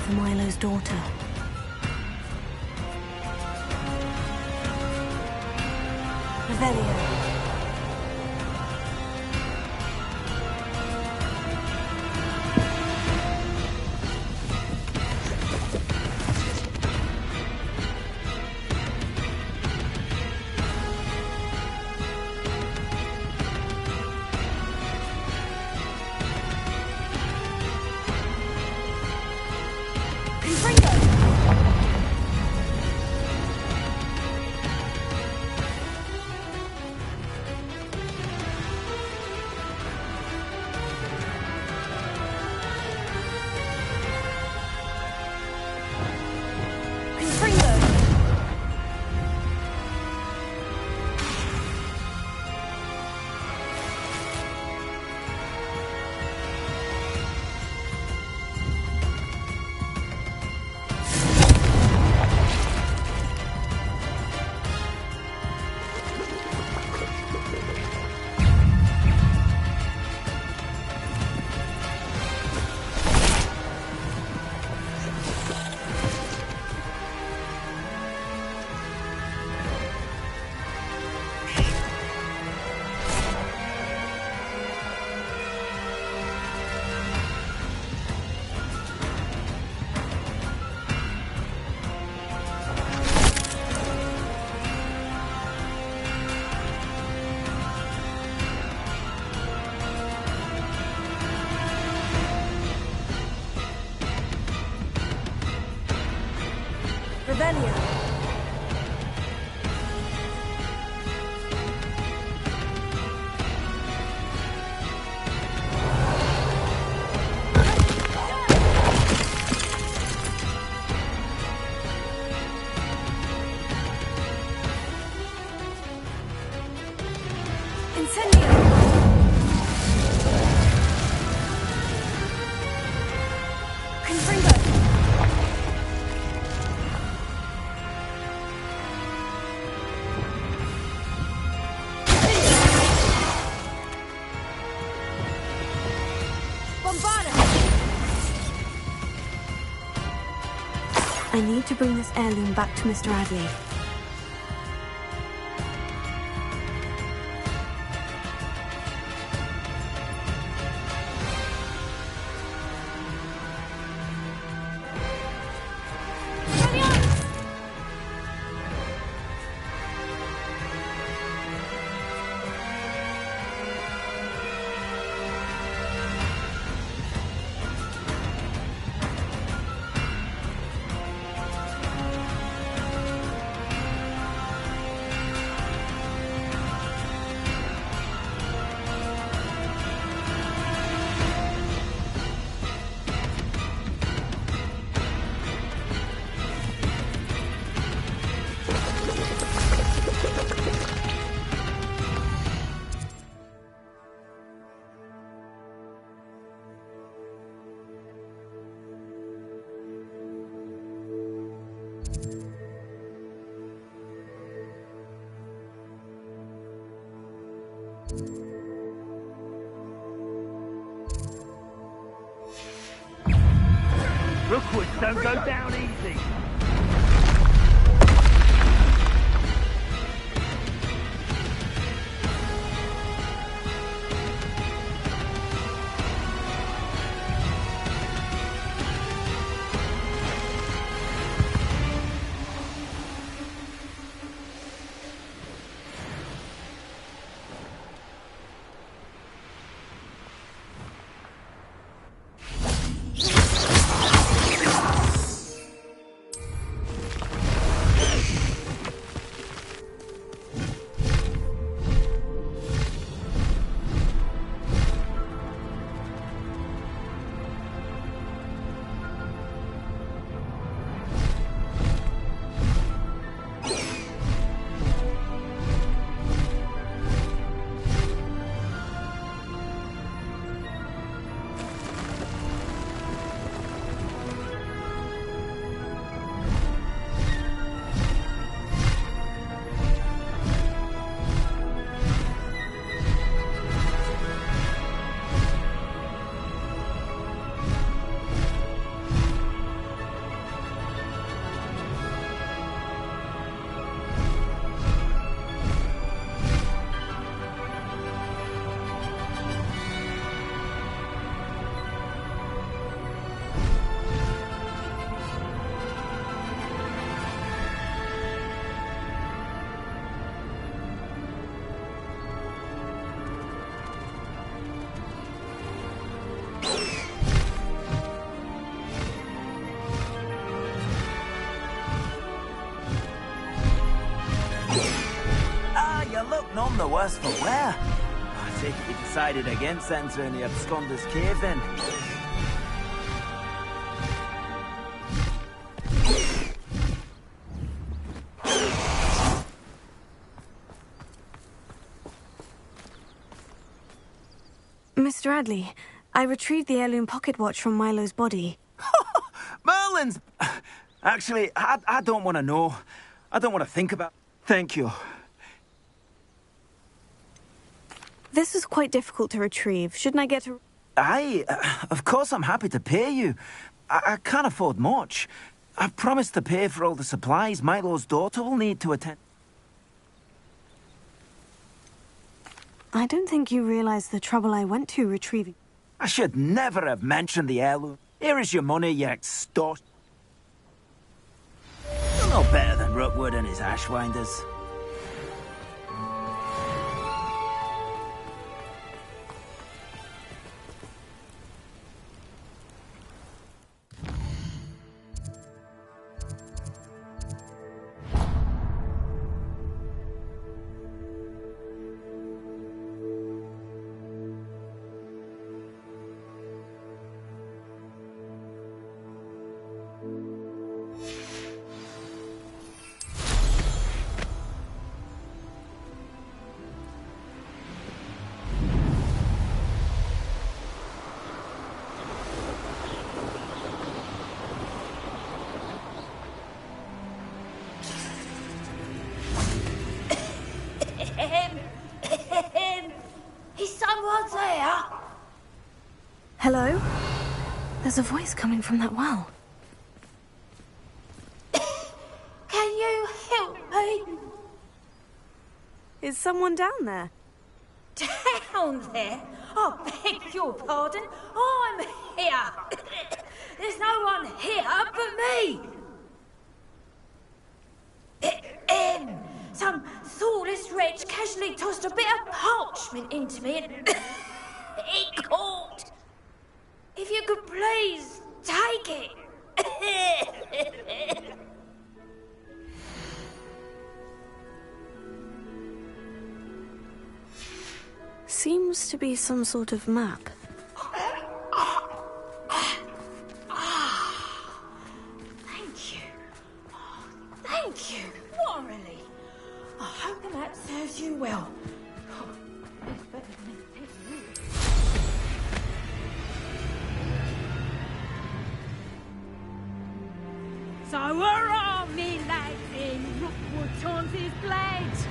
for Milo's daughter. Revelio. Revelio. I need to bring this heirloom back to Mr. Adley. Rookwoods don't go down easy. Worse for wear? I take it you decided against entering the absconder's cave then. Mr. Adley, I retrieved the heirloom pocket watch from Milo's body. Merlin's... Actually, I don't want to know. I don't want to think about... Thank you. This is quite difficult to retrieve. Shouldn't I get a... Of course I'm happy to pay you. I can't afford much. I've promised to pay for all the supplies Milo's daughter will need to attend. I don't think you realize the trouble I went to retrieving... I should never have mentioned the heirloom. Here is your money, you extort... You're no better than Rookwood and his ashwinders. Is someone there? Hello? There's a voice coming from that well. Can you help me? Is someone down there? Down there? I beg your pardon. I'm here. There's no one here but me. Some thoughtless wretch casually tossed a bit of parchment into me and it caught. If you could please take it. Seems to be some sort of map. Thank you. Thank you. What a relief. I hope the map serves you well. It's better than it takes you. So hurrah, me lads in Rookwood Chauncey's blades.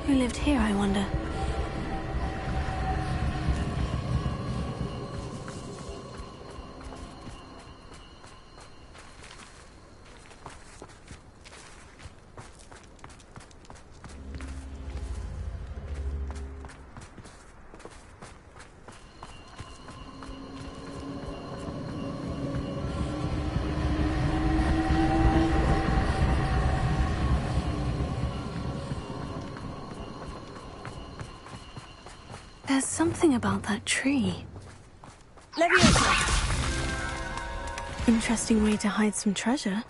Who lived here, I wonder? There's something about that tree. Interesting way to hide some treasure.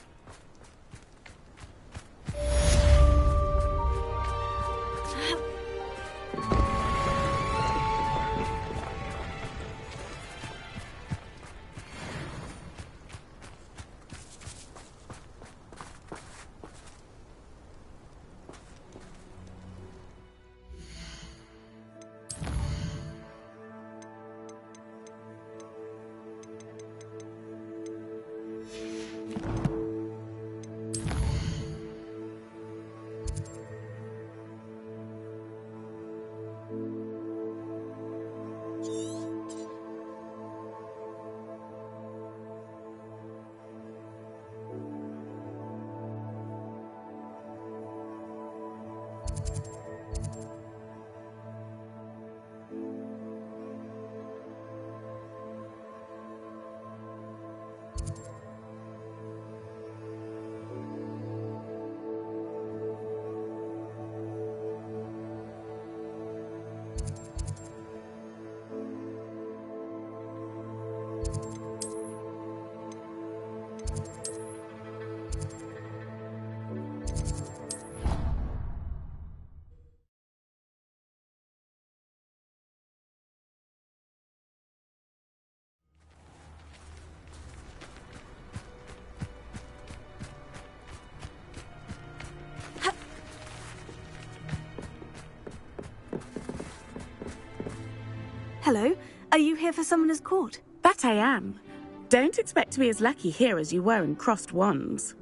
Hello, are you here for Summoner's Court? That I am. Don't expect to be as lucky here as you were in Crossed Wands.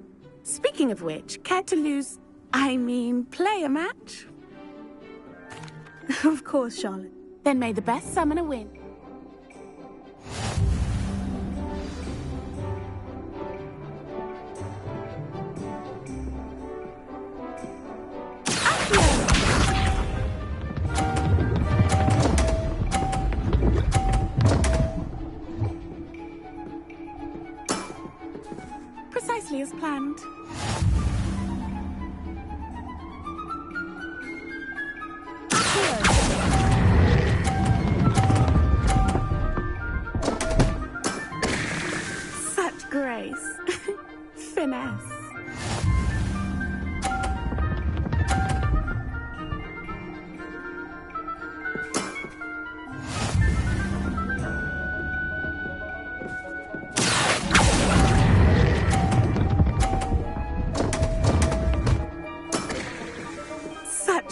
Speaking of which, care to play a match? Of course, Charlotte. Then may the best summoner win. Precisely as planned. Such grace. Finesse.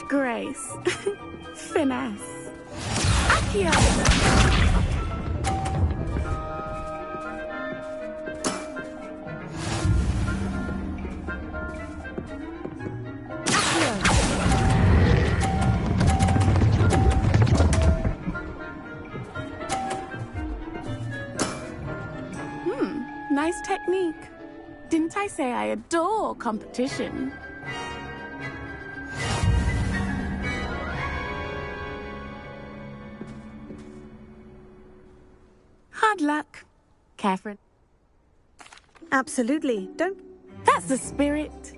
Grace. Finesse. Accio! Nice technique. Didn't I say I adore competition? Hard luck, Catherine. Absolutely. Don't... That's the spirit.